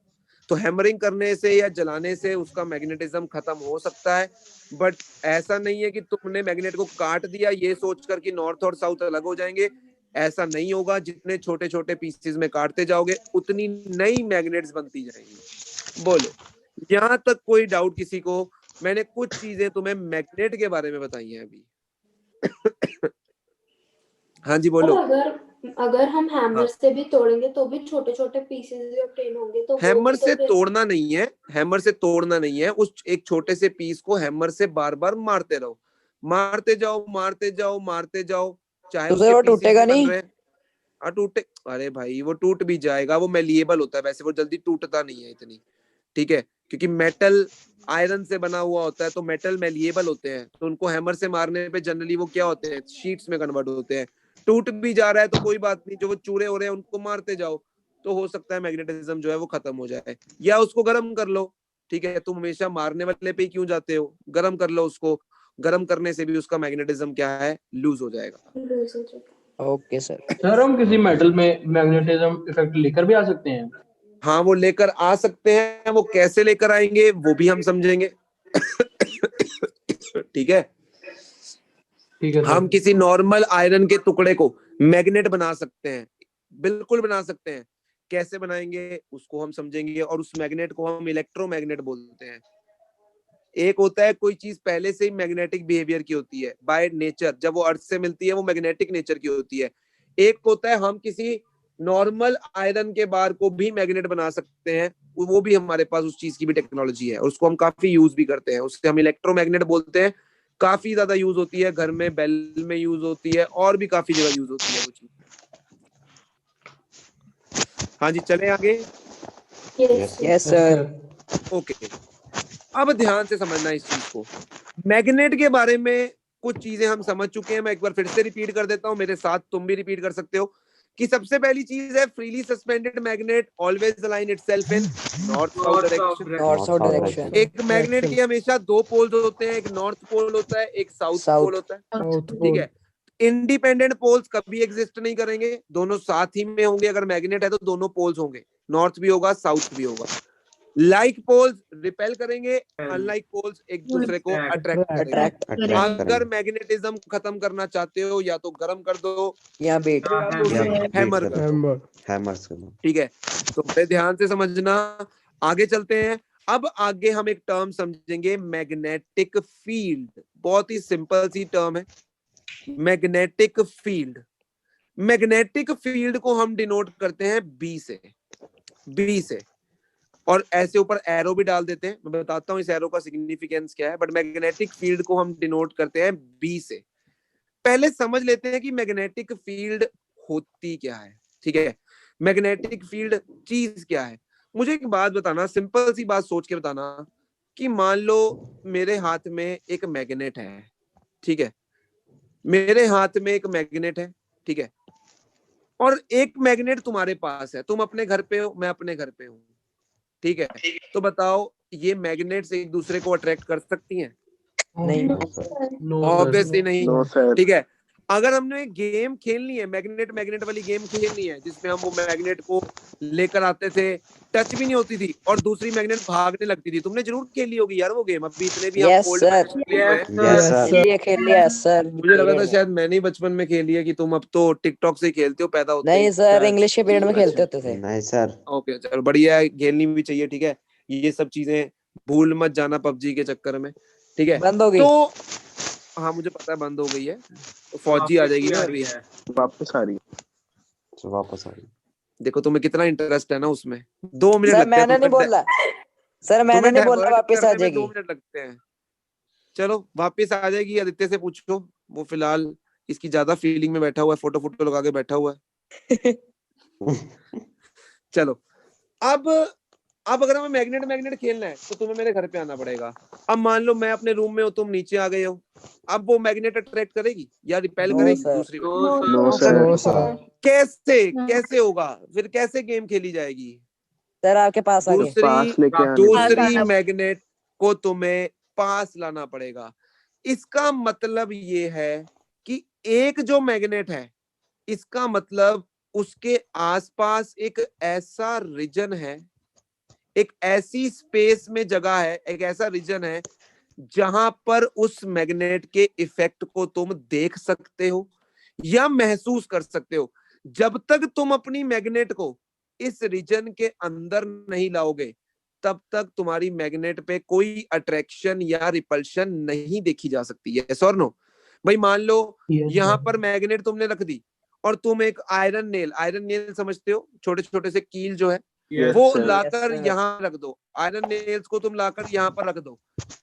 तो हैमरिंग करने से या जलाने से उसका मैग्नेटिज्म खत्म हो सकता है, बट ऐसा नहीं है कि तुमने मैग्नेट को काट दिया ये सोचकर कि नॉर्थ और साउथ अलग हो जाएंगे। ऐसा नहीं होगा। जितने छोटे छोटे पीसेस में काटते जाओगे उतनी नई मैग्नेट्स बनती जाएंगी। बोलो, यहाँ तक कोई डाउट किसी को? मैंने कुछ चीजें तुम्हें मैग्नेट के बारे में बताई हैं अभी। हाँ जी बोलो। अगर हम हैमर से भी तोड़ेंगे तो भी छोटे छोटे पीसेस भी ऑब्टेन होंगे, तो हैमर से तोड़ना नहीं है, हैमर से तोड़ना नहीं है। उस एक छोटे से पीस को हैमर से बार बार मारते रहो, मारते जाओ मारते जाओ मारते जाओ, चाहे तो वो टूटेगा नहीं? टूटे, अरे भाई वो टूट भी जाएगा, वो मैलिएबल होता है, वैसे वो जल्दी टूटता नहीं है इतनी। ठीक है, क्योंकि मेटल आयरन से बना हुआ होता है तो मेटल मैलिएबल होते हैं, तो उनको हैमर से मारने पे जनरली वो क्या होते हैं, शीट्स में कन्वर्ट होते हैं। टूट भी जा रहा है तो कोई बात नहीं, जो वो चूरे हो रहे हैं उनको मारते जाओ, तो हो सकता है मैग्नेटिज्म जो है वो खत्म हो जाए। या उसको गर्म कर लो, ठीक है, तुम हमेशा मारने वाले पे क्यों जाते हो, गर्म कर लो उसको, गर्म करने से भी उसका मैग्नेटिज्म क्या है, लूज हो जाएगा। Okay sir. सर हम किसी मेटल में मैग्नेटिज्म इफेक्ट लेकर भी आ सकते हैं? हाँ वो लेकर आ सकते हैं, वो कैसे लेकर आएंगे वो भी हम समझेंगे। ठीक है, हम किसी नॉर्मल आयरन के टुकड़े को मैग्नेट बना सकते हैं, बिल्कुल बना सकते हैं। कैसे बनाएंगे उसको हम समझेंगे, और उस मैग्नेट को हम इलेक्ट्रोमैग्नेट बोलते हैं। एक होता है कोई चीज पहले से ही मैग्नेटिक बिहेवियर की होती है बाय नेचर, जब वो अर्थ से मिलती है वो मैग्नेटिक नेचर की होती है। एक होता है हम किसी नॉर्मल आयरन के बार को भी मैग्नेट बना सकते हैं, वो भी हमारे पास उस चीज की भी टेक्नोलॉजी है और उसको हम काफी यूज भी करते हैं, उससे हम इलेक्ट्रोमैग्नेट बोलते हैं। काफी ज्यादा यूज होती है, घर में बेल में यूज होती है और भी काफी जगह यूज होती है वो चीज। हाँ जी चलें आगे। Yes sir. ओके, अब ध्यान से समझना इस चीज को। मैग्नेट के बारे में कुछ चीजें हम समझ चुके हैं, मैं एक बार फिर से रिपीट कर देता हूं, मेरे साथ तुम भी रिपीट कर सकते हो। कि सबसे पहली चीज है freely suspended magnet always align itself इन north south direction. North south direction. एक मैग्नेट के हमेशा दो पोल्स होते हैं, एक नॉर्थ पोल होता है, एक साउथ पोल होता है। ठीक है, इंडिपेंडेंट पोल्स कभी एग्जिस्ट नहीं करेंगे, दोनों साथ ही में होंगे। अगर मैग्नेट है तो दोनों पोल्स होंगे, नॉर्थ भी होगा साउथ भी होगा। लाइक पोल्स रिपेल करेंगे, अनलाइक पोल्स एक दूसरे को अट्रैक्ट करेंगे। अगर मैग्नेटिज्म खत्म करना चाहते हो या तो गर्म कर दो या बेट हैमर कर दो। ठीक है, तो बड़े ध्यान से समझना। आगे चलते हैं। अब आगे हम एक टर्म समझेंगे, मैग्नेटिक फील्ड। बहुत ही सिंपल सी टर्म है, मैग्नेटिक फील्ड। मैग्नेटिक फील्ड को हम डिनोट करते हैं बी से, और ऐसे ऊपर एरो भी डाल देते हैं। मैं बताता हूं इस एरो का सिग्निफिकेंस क्या है, बट मैग्नेटिक फील्ड को हम डिनोट करते हैं बी से। पहले समझ लेते हैं कि मैग्नेटिक फील्ड होती क्या है। ठीक है, मैग्नेटिक फील्ड चीज क्या है। मुझे एक बात बताना, सिंपल सी बात सोच के बताना, कि मान लो मेरे हाथ में एक मैग्नेट है। ठीक है, मेरे हाथ में एक मैग्नेट है, ठीक है, और एक मैग्नेट तुम्हारे पास है, तुम अपने घर पे हो, मैं अपने घर पे हूँ। ठीक है, तो बताओ ये मैग्नेट्स एक दूसरे को अट्रैक्ट कर सकती हैं? नहीं, ऑब्वियसली नहीं। ठीक है, अगर हमने गेम खेलनी है, मैग्नेट वाली गेम खेलनी है, जिसमें हम वो मैग्नेट को लेकर आते थे, टच भी नहीं होती थी और दूसरी मैग्नेट भागने लगती थी, तुमने जरूर खेली होगी यार वो गेम। अभी इतने भी हम Yes, old sir. Yes, sir. खेलिए सर। मुझे लगा था शायद मैंने ही बचपन में खेली है, कि तुम अब तो टिकटॉक से ही खेलते हो पैदा होते नहीं ही। सर, इंग्लिश के पीरियड में खेलते होते थे। नहीं सर। ओके चलो बढ़िया है, खेलनी भी चाहिए, ठीक है। ये सब चीजें भूल मत जाना पबजी के चक्कर में, ठीक है। बंद हो गई। तो हाँ मुझे पता है बंद हो गई है, तो फौजी आ जाएगी ना अभी। वापस आ रही है। तो वापस आ गई। देखो तुम्हें कितना इंटरेस्ट है ना उसमें। 2 मिनट सर लगते हैं मैंने नहीं बोला, सर मैंने नहीं बोला वापस आ जाएगी। 2 मिनट लगते हैं। चलो वापस आ जाएगी, आदित्य से पूछो, वो फिलहाल इसकी ज्यादा फीलिंग में बैठा हुआ है, फोटो फोटो लगा के बैठा हुआ है। चलो अब अगर हमें मैग्नेट खेलना है तो तुम्हें मेरे घर पे आना पड़ेगा। अब मान लो मैं अपने रूम में हूँ, तुम नीचे आ गए हो, अब वो मैग्नेट अट्रैक्ट करेगी या रिपेल No, करेगी sir. दूसरी? No sir. कैसे होगा फिर, कैसे गेम खेली जाएगी? सर आपके पास आ गए। पास लेके आना। दूसरी मैग्नेट को तुम्हें पास लाना पड़ेगा। इसका मतलब ये है कि एक जो मैग्नेट है, इसका मतलब उसके आसपास एक ऐसा रीजन है, एक ऐसी स्पेस में जगह है, एक ऐसा रीजन है जहां पर उस मैग्नेट के इफेक्ट को तुम देख सकते हो या महसूस कर सकते हो। जब तक तुम अपनी मैग्नेट को इस रीजन के अंदर नहीं लाओगे, तब तक तुम्हारी मैग्नेट पे कोई अट्रैक्शन या रिपल्शन नहीं देखी जा सकती है। यस और नो? भाई मान लो यहाँ पर मैग्नेट तुमने रख दी और तुम एक आयरन नेल समझते हो, छोटे छोटे से कील जो है, वो लाकर यहाँ रख दो। आयरन नेल्स को तुम लाकर यहाँ पर रख दो,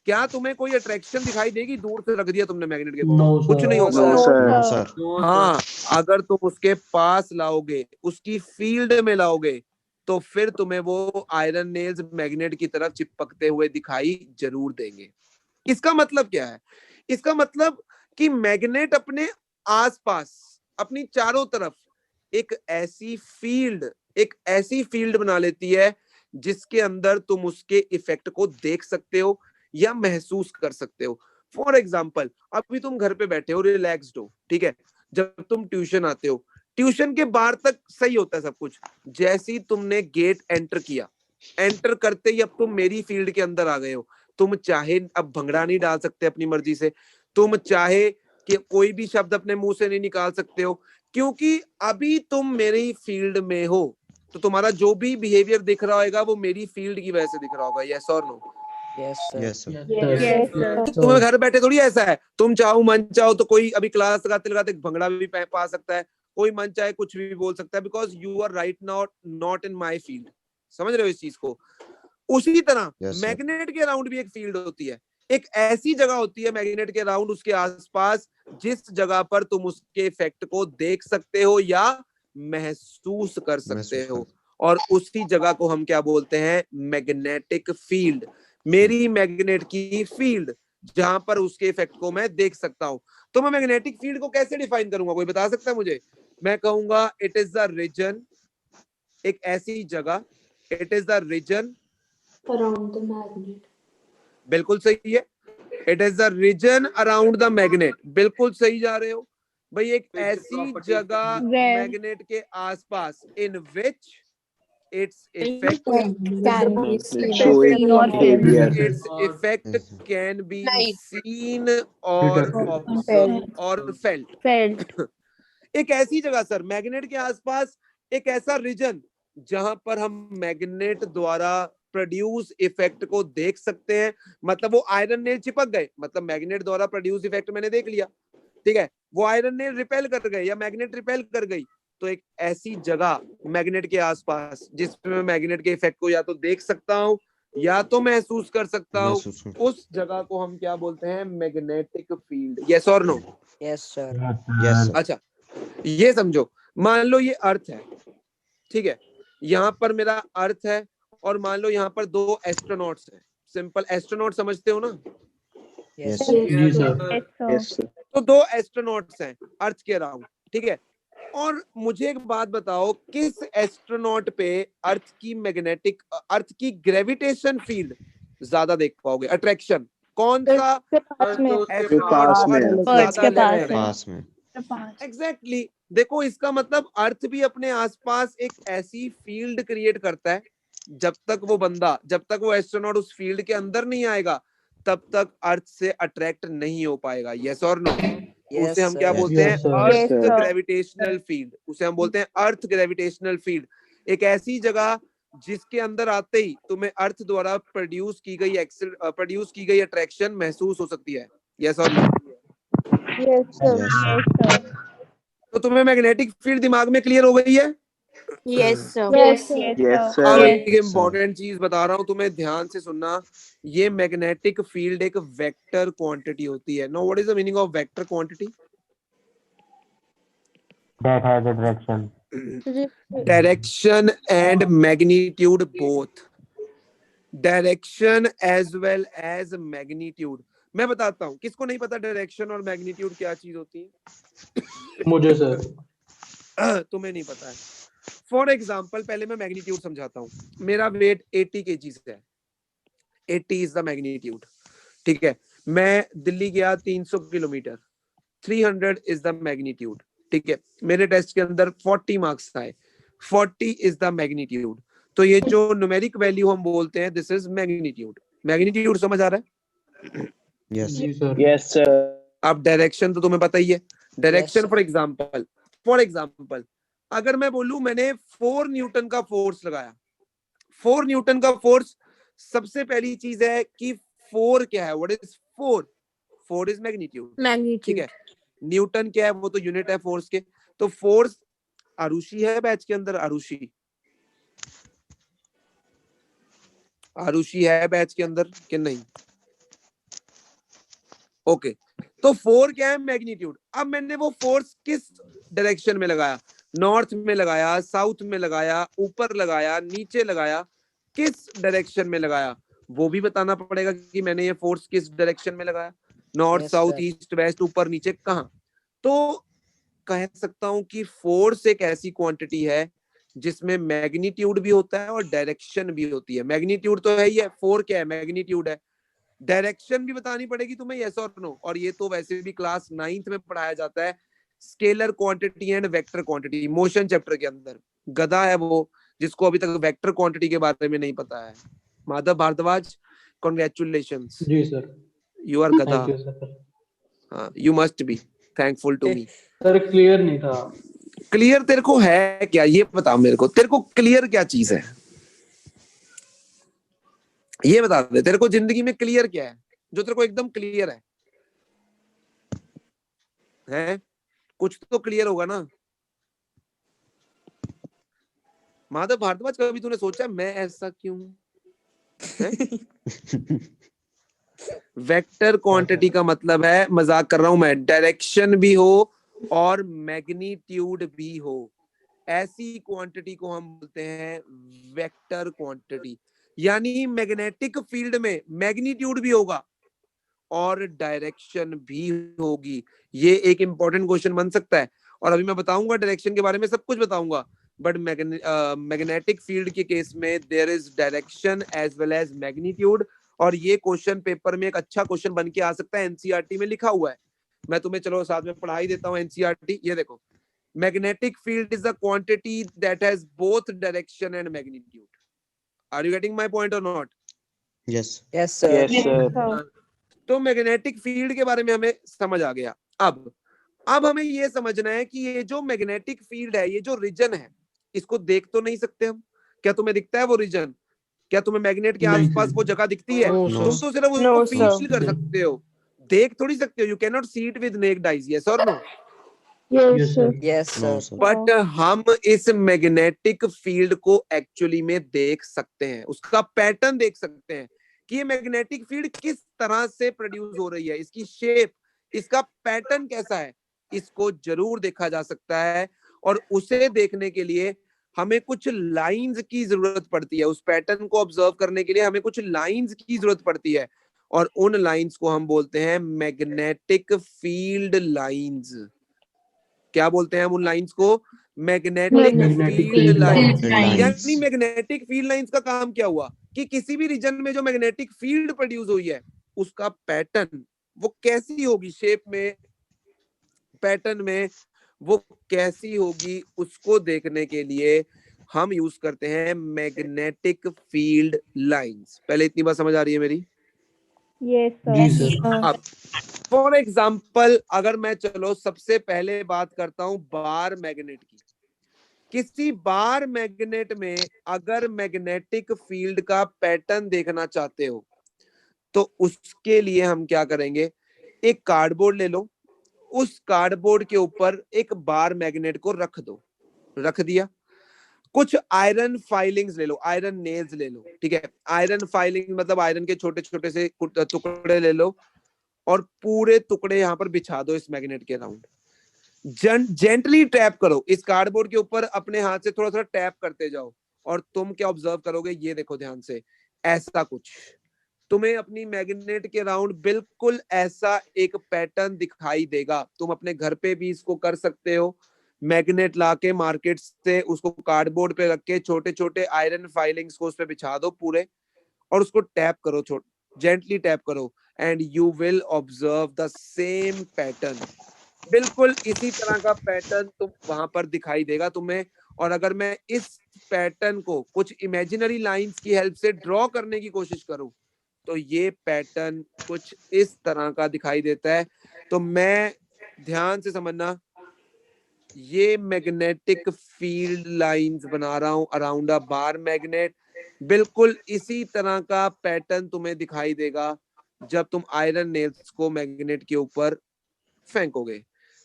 क्या तुम्हें कोई अट्रैक्शन दिखाई देगी? दूर से रख दिया तुमने मैग्नेट के पास, कुछ नहीं होगा। No sir. हाँ अगर तुम उसके पास लाओगे, उसकी फील्ड में लाओगे, तो फिर तुम्हें वो आयरन नेल्स मैग्नेट की तरफ चिपकते हुए दिखाई जरूर देंगे। इसका मतलब क्या है? इसका मतलब कि मैग्नेट अपने आसपास, अपनी चारों तरफ एक ऐसी फील्ड बना लेती है जिसके अंदर तुम उसके इफेक्ट को देख सकते हो या महसूस कर सकते हो। फॉर एग्जाम्पल, अभी तुम घर पे बैठे हो, रिलैक्स्ड हो, ठीक है। जब तुम ट्यूशन आते हो, ट्यूशन के बाहर तक सही होता है सब कुछ। जैसे ही तुमने गेट एंटर किया, एंटर करते ही अब तुम मेरी फील्ड के अंदर आ गए हो। तुम चाहे अब भंगड़ा नहीं डाल सकते अपनी मर्जी से, तुम चाहे कि कोई भी शब्द अपने मुंह से नहीं निकाल सकते हो, क्योंकि अभी तुम मेरी फील्ड में हो। तो तुम्हारा जो भी बिहेवियर दिख रहा होगा वो मेरी फील्ड की वजह से दिख रहा होगा। यस और no? Yes sir. Yes, sir. तुम्हें घर बैठे थोड़ी ऐसा है, तुम चाहो मन चाहो तो कोई अभी क्लास लगाते लगाते भंगड़ा भी पा सकता है, कोई मन चाहे कुछ भी बोल सकता है, because you are right now not in my field. समझ रहे हो इस चीज को? उसी तरह मैग्नेट के अराउंड भी एक फील्ड होती है, एक ऐसी जगह होती है मैग्नेट के अराउंड, उसके आसपास, जिस जगह पर तुम उसके इफेक्ट को देख सकते हो या महसूस कर सकते हो, और उसी जगह को हम क्या बोलते हैं? Magnetic field. मेरी मैग्नेट की फील्ड जहां पर उसके इफेक्ट को मैं देख सकता हूं। तो मैं मैग्नेटिक फील्ड को कैसे डिफाइन करूंगा, कोई बता सकता है मुझे? मैं कहूंगा इट इज द रीजन, एक ऐसी जगह, it is the region around the magnet. बिल्कुल सही है, it is the region around the magnet, बिल्कुल सही जा रहे हो भाई। एक ऐसी जगह मैग्नेट के आसपास इन विच its effect Can be seen Showing or behavior. its effect can be seen or observed or felt. एक ऐसी जगह सर, मैग्नेट के आसपास एक ऐसा रीजन जहां पर हम मैग्नेट द्वारा प्रोड्यूस इफेक्ट को देख सकते हैं। मतलब वो आयरन नेल चिपक गए, मतलब मैग्नेट द्वारा प्रोड्यूस इफेक्ट मैंने देख लिया, ठीक है। वो आयरन नेल रिपेल कर गए या मैग्नेट रिपेल कर गई, तो एक ऐसी जगह मैग्नेट के आसपास जिसमें मैग्नेट के इफेक्ट को या तो देख सकता हूं या तो महसूस कर सकता हूं, उस जगह को हम क्या बोलते हैं? Magnetic field. यस और नो? Yes sir. यस। अच्छा ये समझो, मान लो ये अर्थ है, ठीक है, यहाँ पर मेरा अर्थ है, और मान लो यहाँ पर 2 एस्ट्रोनॉट्स हैं। सिंपल एस्ट्रोनॉट समझते हो ना? यस जी सर। तो 2 एस्ट्रोनॉट्स हैं अर्थ के अराउंड, ठीक है। और मुझे एक बात बताओ, किस एस्ट्रोनॉट पे अर्थ की ग्रेविटेशन फील्ड ज्यादा देख पाओगे? अट्रैक्शन कौन सा पास में एस्ट्रोनॉट पास में। ज्यादा के लेफ्ट है? पास में। एग्जैक्टली देखो इसका मतलब अर्थ भी अपने आसपास एक ऐसी फील्ड क्रिएट करता है, जब तक वो एस्ट्रोनॉट उस फील्ड के अंदर नहीं आएगा तब तक अर्थ से अट्रैक्ट नहीं हो पाएगा। यस और नो? उसे हम क्या बोलते हैं? अर्थ ग्रेविटेशनल फील्ड। उसे हम बोलते हैं अर्थ ग्रेविटेशनल फील्ड। एक ऐसी जगह जिसके अंदर आते ही तुम्हें अर्थ द्वारा प्रोड्यूस की गई अट्रैक्शन महसूस हो सकती है। यस और नो? Yes sir. तो तुम्हें मैग्नेटिक फील्ड दिमाग में क्लियर हो गई है? Yes sir. यस अब सर। एक इम्पोर्टेंट चीज बता रहा हूँ तुम्हें, ध्यान से सुनना। ये मैग्नेटिक फील्ड एक वेक्टर क्वांटिटी होती है। No, what is the meaning of vector quantity? That has a direction. Direction and magnitude both. Direction as well as magnitude. मैं बताता हूँ, किसको नहीं पता डायरेक्शन और मैग्नीट्यूड क्या चीज होती है? मुझे सर। तुम्हें नहीं पता है। फॉर एग्जाम्पल पहले मैं मैग्नीट्यूड समझाता हूँ। मेरा वेट 80 kg है, 80 इज द मैग्नीट्यूड। ठीक है, मैं दिल्ली गया 300 किलोमीटर, 300 इज द मैग्नीट्यूड। ठीक है, मेरे टेस्ट के अंदर 40 मार्क्स आए, 40 इज द मैग्नीट्यूड। तो ये जो न्यूमेरिक वैल्यू हम बोलते हैं, दिस इज मैग्नीट्यूड। मैग्नीट्यूड समझ आ रहा है? Yes yes sir. अब डायरेक्शन तो तुम्हें पता ही है। Direction sir. फॉर एग्जांपल अगर मैं बोलूं मैंने 4 न्यूटन का फोर्स लगाया, 4 न्यूटन का फोर्स, सबसे पहली चीज है कि 4 क्या है? What is 4? 4 is magnitude. ठीक है, न्यूटन क्या है? वो तो यूनिट है फोर्स के। तो फोर्स, आरुषि है बैच के अंदर? आरुषि है बैच के अंदर कि नहीं? ओके, तो 4 क्या है? मैग्नीट्यूड। अब मैंने वो फोर्स किस डायरेक्शन में लगाया? नॉर्थ में लगाया, साउथ में लगाया, ऊपर लगाया, नीचे लगाया, किस डायरेक्शन में लगाया? वो भी बताना पड़ेगा कि मैंने ये फोर्स किस डायरेक्शन में लगाया। नॉर्थ, साउथ, ईस्ट, वेस्ट, ऊपर, नीचे, कहाँ? तो कह सकता हूं कि फोर्स एक ऐसी क्वांटिटी है जिसमें मैग्नीट्यूड भी होता है और डायरेक्शन भी होती है। मैग्नीट्यूड तो है ही है, 4 क्या है? मैग्नीट्यूड है। डायरेक्शन भी बतानी पड़ेगी तुम्हें, यस और नो? और ये तो वैसे भी क्लास 9th में पढ़ाया जाता है, scalar quantity and vector quantity, motion chapter के अंदर। गधा है वो जिसको अभी तक वेक्टर क्वांटिटी के बारे में नहीं पता है। माधव भारद्वाज, कांग्रेचुलेशंस। जी सर। यू आर गधा। Thank you sir. हाँ, you must be thankful to me. Sir clear नहीं था। क्लियर तेरे को है क्या? ये बता मेरे को, तेरे को क्लियर क्या चीज है? ये बता दे, तेरे को जिंदगी में क्लियर क्या है जो तेरे को एकदम क्लियर है? हैं? कुछ तो क्लियर होगा ना। माधव भारद्वाज, कभी तूने सोचा मैं ऐसा क्यों हूं? वेक्टर क्वांटिटी का मतलब है, मजाक कर रहा हूं मैं, डायरेक्शन भी हो और मैग्नीट्यूड भी हो, ऐसी क्वांटिटी को हम बोलते हैं वेक्टर क्वांटिटी। यानी मैग्नेटिक फील्ड में मैग्नीट्यूड भी होगा और डायरेक्शन भी होगी। ये एक इंपॉर्टेंट क्वेश्चन बन सकता है। और अभी मैं बताऊंगा डायरेक्शन के बारे में, सब कुछ बताऊंगा, बट मैग्नेटिक फील्ड के केस में there is direction as well as magnitude. और ये क्वेश्चन पेपर में एक अच्छा क्वेश्चन बन के आ सकता है, एनसीईआरटी में लिखा हुआ है। मैं तुम्हें चलो साथ में पढ़ा ही देता हूँ एनसीईआरटी। ये देखो, magnetic field is a quantity that has both direction and magnitude. Are you getting my point or not? Yes sir. Yes sir. तो मैग्नेटिक फील्ड के बारे में हमें समझ आ गया। अब हमें ये समझना है कि ये जो मैग्नेटिक फील्ड है, ये जो रीजन है, इसको देख तो नहीं सकते हम। क्या तुम्हें दिखता है वो रीजन? क्या तुम्हें मैग्नेट के आसपास वो जगह दिखती है? तुम तो सिर्फ उसको फील कर सकते हो, देख थोड़ी सकते हो। You can not see it with naked eyes. Yes और नो? Yes sir. बट हम इस मैग्नेटिक फील्ड को एक्चुअली में देख सकते हैं, उसका पैटर्न देख सकते हैं कि ये मैग्नेटिक फील्ड किस तरह से प्रोड्यूस हो रही है, इसकी शेप, इसका पैटर्न कैसा है, इसको जरूर देखा जा सकता है। और उसे देखने के लिए हमें कुछ लाइंस की जरूरत पड़ती है, उस पैटर्न को ऑब्जर्व करने के लिए हमें कुछ लाइंस की जरूरत पड़ती है, और उन लाइंस को हम बोलते हैं मैग्नेटिक फील्ड लाइंस। क्या बोलते हैं हम उन लाइंस को? Magnetic field lines. यानी मैग्नेटिक फील्ड लाइंस का काम क्या हुआ कि किसी भी रीजन में जो मैग्नेटिक फील्ड प्रोड्यूस हुई है, उसका पैटर्न वो कैसी होगी, शेप में, पैटर्न में वो कैसी होगी उसको देखने के लिए हम यूज करते हैं मैग्नेटिक फील्ड लाइंस। पहले इतनी बात समझ आ रही है मेरी? यस जी सर। सर। अब फॉर एग्जाम्पल अगर मैं चलो सबसे पहले बात करता हूं बार मैग्नेट की। किसी बार मैग्नेट में अगर मैग्नेटिक फील्ड का पैटर्न देखना चाहते हो तो उसके लिए हम क्या करेंगे, एक कार्डबोर्ड ले लो, उस कार्डबोर्ड के ऊपर एक बार मैग्नेट को रख दो, रख दिया। कुछ आयरन फाइलिंग्स ले लो, आयरन नेल्स ले लो, ठीक है। आयरन फाइलिंग मतलब आयरन के छोटे छोटे से टुकड़े ले लो और पूरे टुकड़े यहाँ पर बिछा दो इस मैग्नेट के राउंड। जेंटली टैप करो इस कार्डबोर्ड के ऊपर, अपने हाथ से थोड़ा थोड़ा टैप करते जाओ और तुम क्या ऑब्जर्व करोगे, ये देखो ध्यान से, ऐसा कुछ तुम्हें अपनी मैग्नेट के राउंड बिल्कुल ऐसा एक पैटर्न दिखाई देगा। तुम अपने घर पे भी इसको कर सकते हो, मैग्नेट लाके मार्केट से उसको कार्डबोर्ड पे रख के छोटे छोटे आयरन फाइलिंग्स को उस पे बिछा दो पूरे और उसको टैप करो, जेंटली टैप करो and you will observe the same pattern. बिल्कुल इसी तरह का पैटर्न तुम वहां पर दिखाई देगा तुम्हें। और अगर मैं इस पैटर्न को कुछ इमेजिनरी लाइंस की हेल्प से ड्रॉ करने की कोशिश करूं तो ये पैटर्न कुछ इस तरह का दिखाई देता है। तो मैं, ध्यान से समझना, ये मैग्नेटिक फील्ड लाइंस बना रहा हूं अराउंड अ बार मैग्नेट। बिल्कुल इसी तरह का पैटर्न तुम्हें दिखाई देगा जब तुम आयरन नेल्स को मैग्नेट के ऊपर फेंकोगे।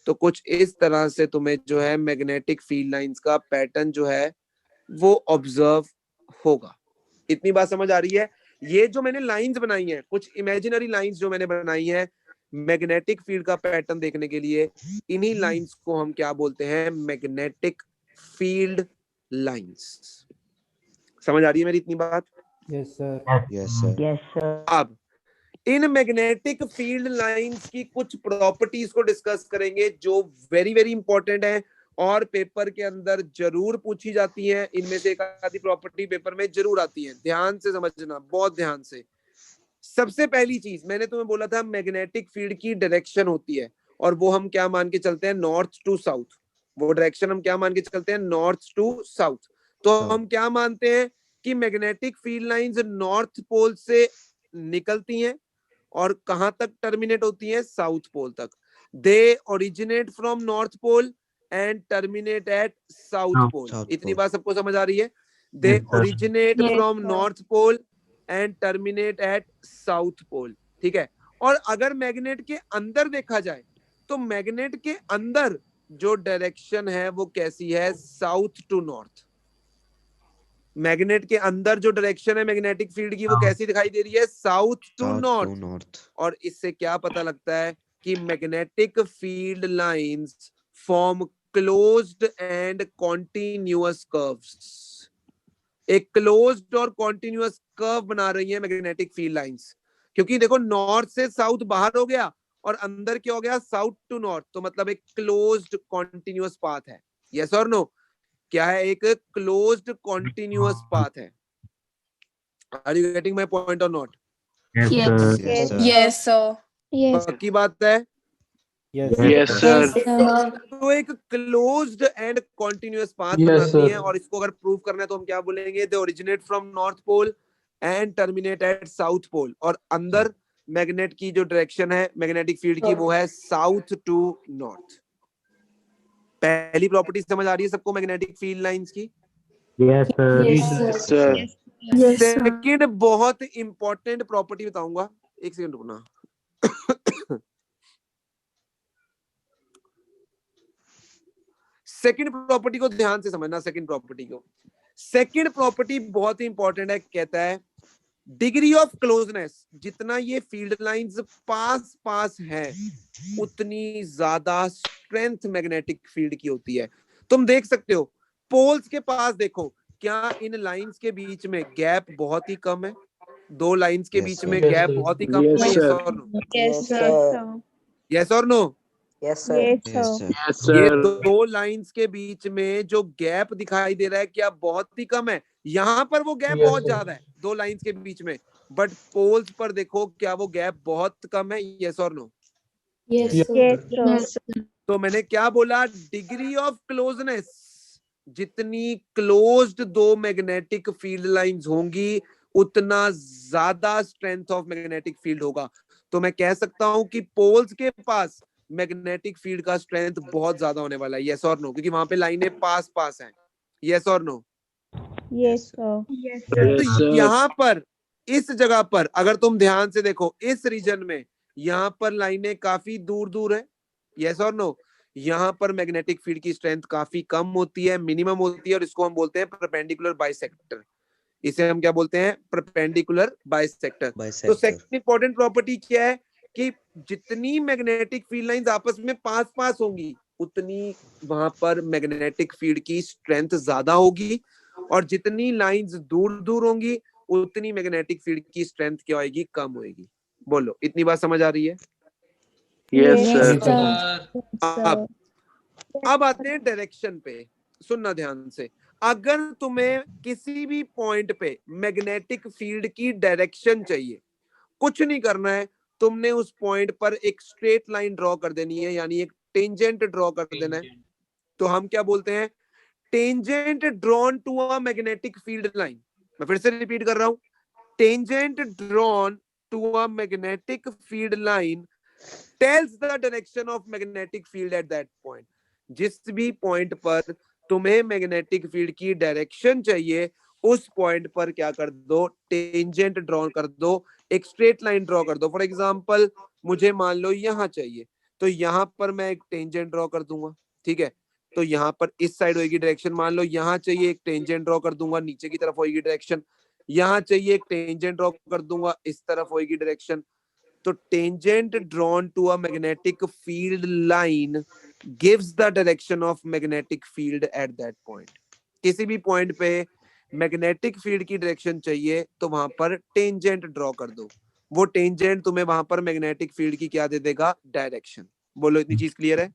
तो कुछ इस तरह से तुम्हें जो है मैग्नेटिक फील्ड लाइंस का पैटर्न जो है वो ऑब्जर्व होगा। इतनी बात समझ आ रही है? ये जो मैंने लाइंस बनाई हैं, कुछ इमेजिनरी लाइंस जो मैंने बनाई हैं मैग्नेटिक फील्ड का पैटर्न देखने के लिए, इन्हीं लाइंस को हम क्या बोलते हैं, मैग्नेटिक फील्ड लाइंस। समझ आ रही है मेरी इतनी बात? Yes sir. Yes sir. अब इन मैग्नेटिक फील्ड लाइंस की कुछ प्रॉपर्टीज को डिस्कस करेंगे जो वेरी वेरी इंपॉर्टेंट है और पेपर के अंदर जरूर पूछी जाती है। इनमें से एक आधी प्रॉपर्टी पेपर में जरूर आती है, ध्यान से समझना, बहुत ध्यान से। सबसे पहली चीज मैंने तुम्हें बोला था मैग्नेटिक फील्ड की डायरेक्शन होती है और वो हम क्या मान के चलते हैं, नॉर्थ टू साउथ। वो डायरेक्शन हम क्या मान के चलते हैं, नॉर्थ टू साउथ। तो हम क्या मानते हैं कि magnetic field lines north pole से निकलती हैं और कहां तक टर्मिनेट होती हैं, साउथ पोल तक। They originate from north pole and terminate at south pole. इतनी बात सबको समझ आ रही है? They originate from north pole and terminate at south pole, ठीक है। और अगर मैग्नेट के अंदर देखा जाए तो मैग्नेट के अंदर जो डायरेक्शन है वो कैसी है, साउथ टू नॉर्थ। मैग्नेट के अंदर जो डायरेक्शन है मैग्नेटिक फील्ड की वो कैसी दिखाई दे रही है, साउथ टू नॉर्थ। और इससे क्या पता लगता है कि magnetic field lines form closed and continuous curves. एक क्लोज्ड और कॉन्टिन्यूअस कर्व बना रही है मैग्नेटिक फील्ड लाइंस, क्योंकि देखो नॉर्थ से साउथ बाहर हो गया और अंदर क्या हो गया, साउथ टू नॉर्थ। तो मतलब एक क्लोज्ड कॉन्टिन्यूअस पाथ है। यस और नो? क्या है, एक क्लोज्ड कॉन्टिन्यूअस पाथ है। Are you getting my point और नॉट? Yes sir. पक्की बात है? Yes sir. तो एक closed and continuous path Yes, बनाती sir. है और इसको अगर प्रूव करना है तो हम क्या बोलेंगे, they originate from north pole and terminate at south pole. और अंदर मैग्नेट की जो डायरेक्शन है मैग्नेटिक फील्ड की वो है साउथ टू नॉर्थ। पहली प्रॉपर्टी समझ आ रही है सबको मैग्नेटिक फील्ड लाइंस की? Yes sir. सेकंड बहुत इंपॉर्टेंट प्रॉपर्टी बताऊंगा, एक सेकंड रुकना। सेकंड प्रॉपर्टी को ध्यान से समझना। सेकंड प्रॉपर्टी बहुत ही इंपॉर्टेंट है। कहता है डिग्री ऑफ क्लोजनेस, जितना ये फील्ड लाइंस पास पास है उतनी ज्यादा स्ट्रेंथ मैग्नेटिक फील्ड की होती है। तुम देख सकते हो पोल्स के पास देखो, क्या इन लाइंस के बीच में गैप बहुत ही कम है? दो लाइंस के बीच में गैप बहुत ही कम है। यस और नो? यस और नो? Yes sir. ये दो लाइंस के बीच में जो गैप दिखाई दे रहा है क्या बहुत ही कम है? यहाँ पर वो गैप बहुत ज्यादा है दो लाइंस के बीच में, बट पोल्स पर देखो क्या वो गैप बहुत कम है? यस और नो? Yes yes sir. तो मैंने क्या बोला, डिग्री ऑफ क्लोजनेस, जितनी क्लोज्ड दो मैग्नेटिक फील्ड लाइंस होंगी उतना ज्यादा स्ट्रेंथ ऑफ मैग्नेटिक फील्ड होगा। तो मैं कह सकता हूं कि पोल्स के पास मैग्नेटिक फील्ड का स्ट्रेंथ बहुत ज्यादा होने वाला है, यस और नो, क्योंकि वहां पे लाइनें पास पास हैं, यस और नो। Yes sir. तो यहाँ पर इस जगह पर अगर तुम ध्यान से देखो, इस रीजन में यहाँ पर लाइनें काफी दूर दूर है, यस और नो। यहाँ पर मैग्नेटिक फील्ड की स्ट्रेंथ काफी कम होती है, मिनिमम होती है, और इसको हम बोलते हैं परपेंडिकुलर बाइसेक्टर। इसे हम क्या बोलते हैं, परपेंडिकुलर बाइसेक्टर। तो सेकंड इंपॉर्टेंट प्रॉपर्टी क्या है कि जितनी मैग्नेटिक फील्ड लाइंस आपस में पास पास होंगी उतनी वहां पर मैग्नेटिक फील्ड की स्ट्रेंथ ज्यादा होगी, और जितनी लाइंस दूर दूर होंगी उतनी मैग्नेटिक फील्ड की स्ट्रेंथ क्या होगी, कम होगी। बोलो, इतनी बात समझ आ रही है? Yes Yes, sir. अब आते हैं डायरेक्शन पे, सुनना ध्यान से। अगर तुम्हें किसी भी पॉइंट पे मैग्नेटिक फील्ड की डायरेक्शन चाहिए, कुछ नहीं करना है, तुमने उस पॉइंट पर एक स्ट्रेट लाइन ड्रॉ कर देनी है, यानी एक टेंजेंट ड्रॉ कर देना है। तो हम क्या बोलते हैं, tangent drawn to a magnetic field line. मैं फिर से रिपीट कर रहा हूं, tangent drawn to a magnetic field line tells the direction of magnetic field at that point। जिस भी पॉइंट पर तुम्हें मैग्नेटिक फील्ड की डायरेक्शन चाहिए उस पॉइंट पर क्या कर दो, टेंजेंट ड्रॉ कर दो, एक स्ट्रेट लाइन ड्रॉ कर दो। फॉर एग्जांपल मुझे मान लो यहाँ चाहिए, तो यहाँ पर मैं एक टेंजेंट ड्रॉ कर दूंगा, ठीक है। तो यहाँ पर इस साइड होगी डायरेक्शन, मान लो यहाँ चाहिए, एक टेंजेंट ड्रॉ कर दूंगा, नीचे की तरफ होगी डायरेक्शन। यहाँ चाहिए, एक टेंजेंट ड्रॉ कर दूंगा, इस तरफ होगी डायरेक्शन। तो tangent drawn to a magnetic field line gives the direction of magnetic field at that point. किसी भी पॉइंट पे मैग्नेटिक फील्ड की डायरेक्शन चाहिए तो वहां पर टेंजेंट ड्रॉ कर दो, वो टेंजेंट तुम्हें वहां पर मैग्नेटिक फील्ड की क्या दे देगा, डायरेक्शन। बोलो, इतनी चीज क्लियर है?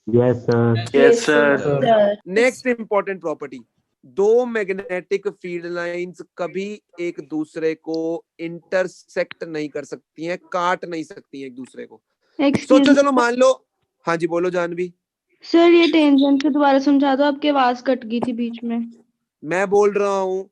Yes sir. Yes sir. Next important property, दो मैग्नेटिक फील्ड लाइंस कभी एक दूसरे को इंटरसेक्ट नहीं कर सकती हैं, काट नहीं सकती हैं एक दूसरे को। सोचो, चलो मान लो, हाँ जी बोलो जानवी। सर ये टेंजेंट से दोबारा समझा दो, आपकी आवाज कट गई थी बीच में। मैं बोल रहा हूं,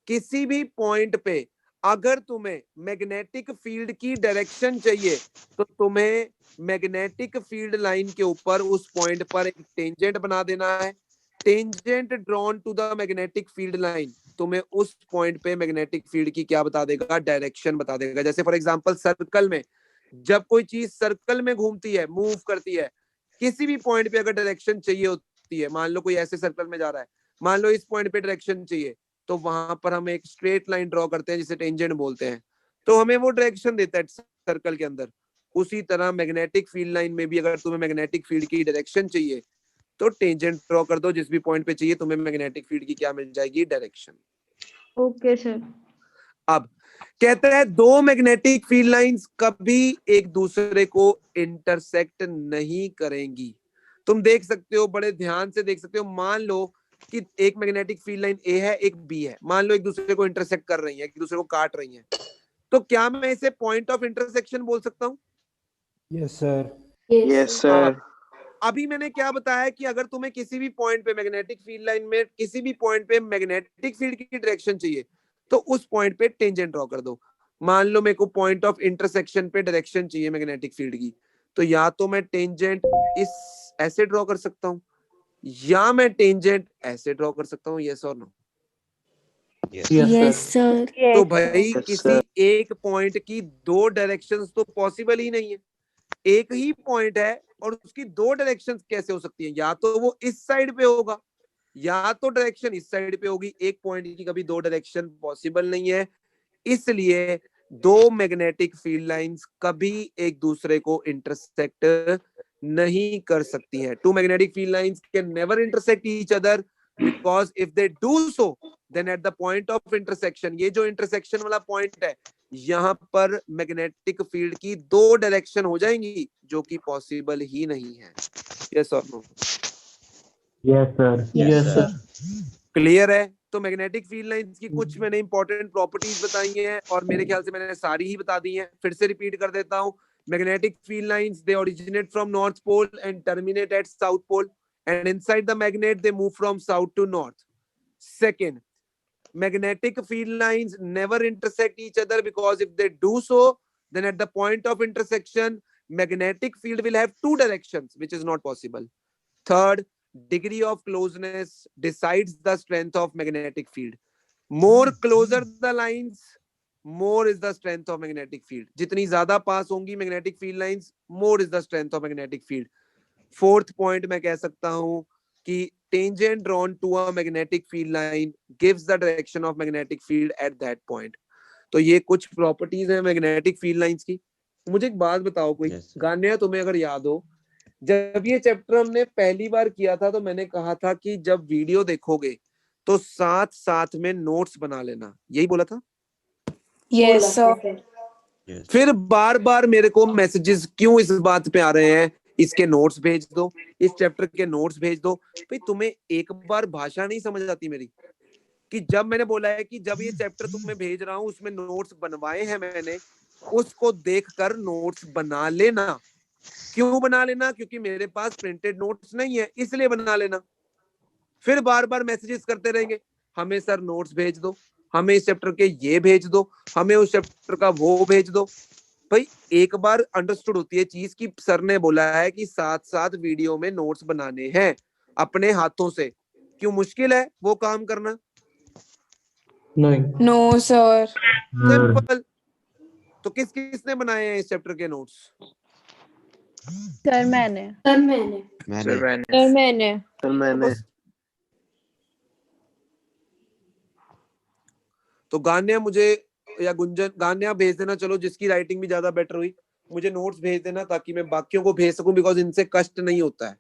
किसी भी पॉइंट पे अगर तुम्हें मैग्नेटिक फील्ड की डायरेक्शन चाहिए तो तुम्हें मैग्नेटिक फील्ड लाइन के ऊपर उस पॉइंट पर एक टेंजेंट बना देना है। Tangent drawn to the magnetic field line तुम्हें उस पॉइंट पे मैग्नेटिक फील्ड की क्या बता देगा, डायरेक्शन बता देगा। जैसे फॉर एग्जांपल सर्कल में, जब कोई चीज सर्कल में घूमती है, मूव करती है, किसी भी पॉइंट पे अगर डायरेक्शन चाहिए होती है, मान लो कोई ऐसे सर्कल में जा रहा है, मान लो इस पॉइंट पे डायरेक्शन चाहिए, तो वहां पर हम एक स्ट्रेट लाइन ड्रॉ करते हैं जिसे टेंजेंट बोलते हैं, तो हमें वो डायरेक्शन देता है सर्कल के अंदर। उसी तरह मैग्नेटिक फील्ड लाइन में भी अगर तुम्हें मैग्नेटिक फील्ड की डायरेक्शन चाहिए तो टेंजेंट ड्रॉ कर दो, जिस भी पॉइंट पे चाहिए तुम्हें मैग्नेटिक फील्ड की क्या मिल जाएगी, डायरेक्शन। Okay sir. अब कहता है दो मैग्नेटिक फील्ड लाइंस कभी एक दूसरे को इंटरसेक्ट नहीं करेंगी। तुम देख सकते हो, बड़े ध्यान से देख सकते हो, मान लो कि एक मैग्नेटिक फील्ड लाइन ए है, एक बी है, मान लो एक दूसरे को इंटरसेक्ट कर रही है, एक दूसरे को काट रही है, तो क्या मैं इसे पॉइंट ऑफ इंटरसेक्शन बोल सकता हूँ? Yes sir. Yes sir. अभी मैंने क्या बताया कि अगर तुम्हें किसी भी पॉइंट पे मैग्नेटिक फील्ड लाइन में किसी भी पॉइंट पे मैग्नेटिक फील्ड की डायरेक्शन चाहिए तो उस पॉइंट पे टेंजेंट ड्रॉ कर दो। मान लो मेरे को पॉइंट ऑफ इंटरसेक्शन पे डायरेक्शन चाहिए मैग्नेटिक फील्ड की, तो या तो मैं टेंजेंट इस ऐसे ड्रॉ कर सकता हूँ या मैं टेंजेंट ऐसे ड्रॉ कर सकता हूँ, यस और नो? Yes sir. तो भाई किसी एक पॉइंट की दो डायरेक्शंस तो पॉसिबल ही नहीं है, एक ही पॉइंट है और उसकी दो डायरेक्शंस कैसे हो सकती हैं? या तो वो इस साइड पे होगा या तो डायरेक्शन इस साइड पे होगी, एक पॉइंट की कभी दो डायरेक्शन पॉसिबल नहीं है। इसलिए दो मैग्नेटिक फील्ड लाइंस कभी एक दूसरे को इंटरसेक्ट नहीं कर सकती हैं। Two magnetic field lines can never intersect each other because if they do so then at the point of intersection, ये जो इंटरसेक्शन वाला पॉइंट है, यहाँ पर मैग्नेटिक फील्ड की दो डायरेक्शन हो जाएंगी जो कि पॉसिबल ही नहीं है। यस और no? Yes sir. Yes sir. Clear है? तो मैग्नेटिक फील्ड लाइंस की कुछ मैंने इंपॉर्टेंट प्रॉपर्टीज बताई हैं और मेरे ख्याल से मैंने सारी ही बता दी हैं। फिर से रिपीट कर देता हूं, Magnetic field lines, they originate from North Pole and terminate at South Pole. And inside the magnet, they move from south to north. Second, magnetic field lines never intersect each other, because if they do so, then at the point of intersection, magnetic field will have two directions, which is not possible. Third, degree of closeness decides the strength of magnetic field. More closer the lines, more is the strength of magnetic field. जितनी ज्यादा पास होंगी magnetic field lines, more is the strength of magnetic field. Fourth point मैं कह सकता हूं कि tangent drawn to a magnetic field line gives the direction of magnetic field at that point. तो ये कुछ प्रॉपर्टीज हैं मैग्नेटिक फील्ड लाइंस की. मुझे एक बात बताओ, कोई गान्या तुम्हें अगर याद हो, जब ये चैप्टर हमने पहली बार किया था तो मैंने कहा था कि जब वीडियो देखोगे तो साथ साथ में नोट्स बना लेना, यही बोला था? Yes, sir. फिर बार बार मेरे को मैसेजेस क्यों इस बात पे आ रहे हैं, इसके नोट्स भेज दो, इस चैप्टर के नोट्स भेज दो. भाई तुम्हें एक बार भाषा नहीं समझ आती मेरी, कि जब मैंने बोला है कि जब ये चैप्टर तुम्हें भेज रहा हूं उसमें नोट्स बनवाए हैं मैंने, उसको देखकर नोट्स बना लेना. क्यों बना लेना? क्योंकि मेरे पास प्रिंटेड नोट्स नहीं है, इसलिए बना लेना. फिर बार बार मैसेजेस करते रहेंगे, हमें सर नोट्स भेज दो, हमें इस चैप्टर के ये भेज दो, हमें उस चैप्टर का वो भेज दो. भाई एक बार अंडरस्टूड होती है चीज कि सर ने बोला है कि साथ साथ वीडियो में नोट्स बनाने हैं अपने हाथों से. क्यों मुश्किल है वो काम करना? नहीं. No, sir. सिंपल. तो किसने बनाए हैं इस चैप्टर के नोट्स? सर मैंने. तो गान्या मुझे या गुंजन, गान्या भेज देना, चलो जिसकी राइटिंग भी ज्यादा बेटर हुई, मुझे नोट्स भेज देना ताकि मैं बाकियों को भेज सकूं, बिकॉज इनसे कष्ट नहीं होता है.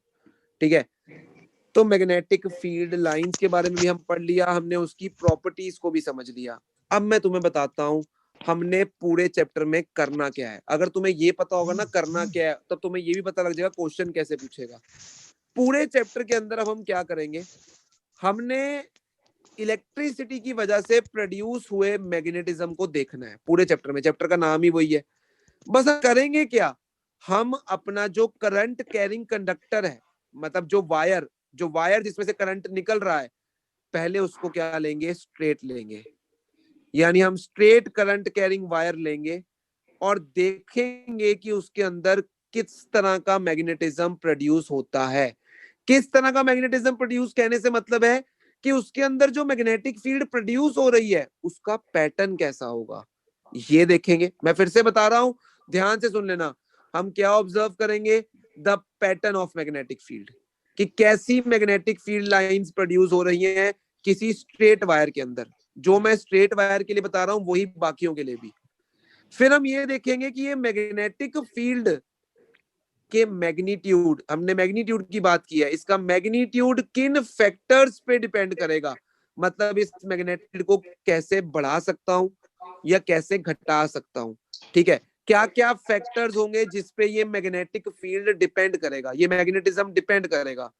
ठीक है. तो मैग्नेटिक फील्ड लाइंस के बारे में भी हम पढ़ लिया, हमने उसकी प्रॉपर्टीज को भी समझ लिया. अब मैं तुम्हें बताता हूं हमने पूरे चैप्टर में करना क्या है. अगर तुम्हें ये पता होगा ना करना क्या है, तब तुम्हें ये भी पता लग जाएगा क्वेश्चन कैसे पूछेगा. पूरे चैप्टर के अंदर अब हम क्या करेंगे, हमने इलेक्ट्रिसिटी की वजह से प्रोड्यूस हुए मैग्नेटिज्म को देखना है पूरे चैप्टर में. चैप्टर का नाम ही वही है. बस करेंगे क्या, हम अपना जो करंट कैरिंग कंडक्टर है, मतलब जो वायर जिसमें से करंट निकल रहा है, पहले उसको क्या लेंगे, स्ट्रेट लेंगे. यानी हम स्ट्रेट करंट कैरिंग वायर लेंगे और देखेंगे कि उसके अंदर किस तरह का मैग्नेटिज्म प्रोड्यूस होता है. किस तरह का मैग्नेटिज्म प्रोड्यूस कहने से मतलब है कि उसके अंदर जो मैग्नेटिक फील्ड प्रोड्यूस हो रही है उसका पैटर्न कैसा होगा, ये देखेंगे. मैं फिर से बता रहा हूं, ध्यान से सुन लेना. हम क्या ऑब्जर्व करेंगे, the pattern of magnetic field, कि कैसी मैग्नेटिक फील्ड लाइंस प्रोड्यूस हो रही हैं किसी स्ट्रेट वायर के अंदर. जो मैं स्ट्रेट वायर के लिए बता रहा हूं वही बाकियों के लिए भी. फिर हम ये देखेंगे कि ये मैग्नेटिक फील्ड के मैग्नीट्यूड, हमने मैग्नीट्यूड की बात की है, इसका मैग्नीट्यूड किन फैक्टर्स पे डिपेंड करेगा. मतलब इस मैग्नेटिक को कैसे बढ़ा सकता हूं या कैसे घटा सकता हूं. ठीक है. क्या क्या फैक्टर्स होंगे जिसपे ये मैग्नेटिक फील्ड डिपेंड करेगा, ये मैग्नेटिज्म डिपेंड करेगा,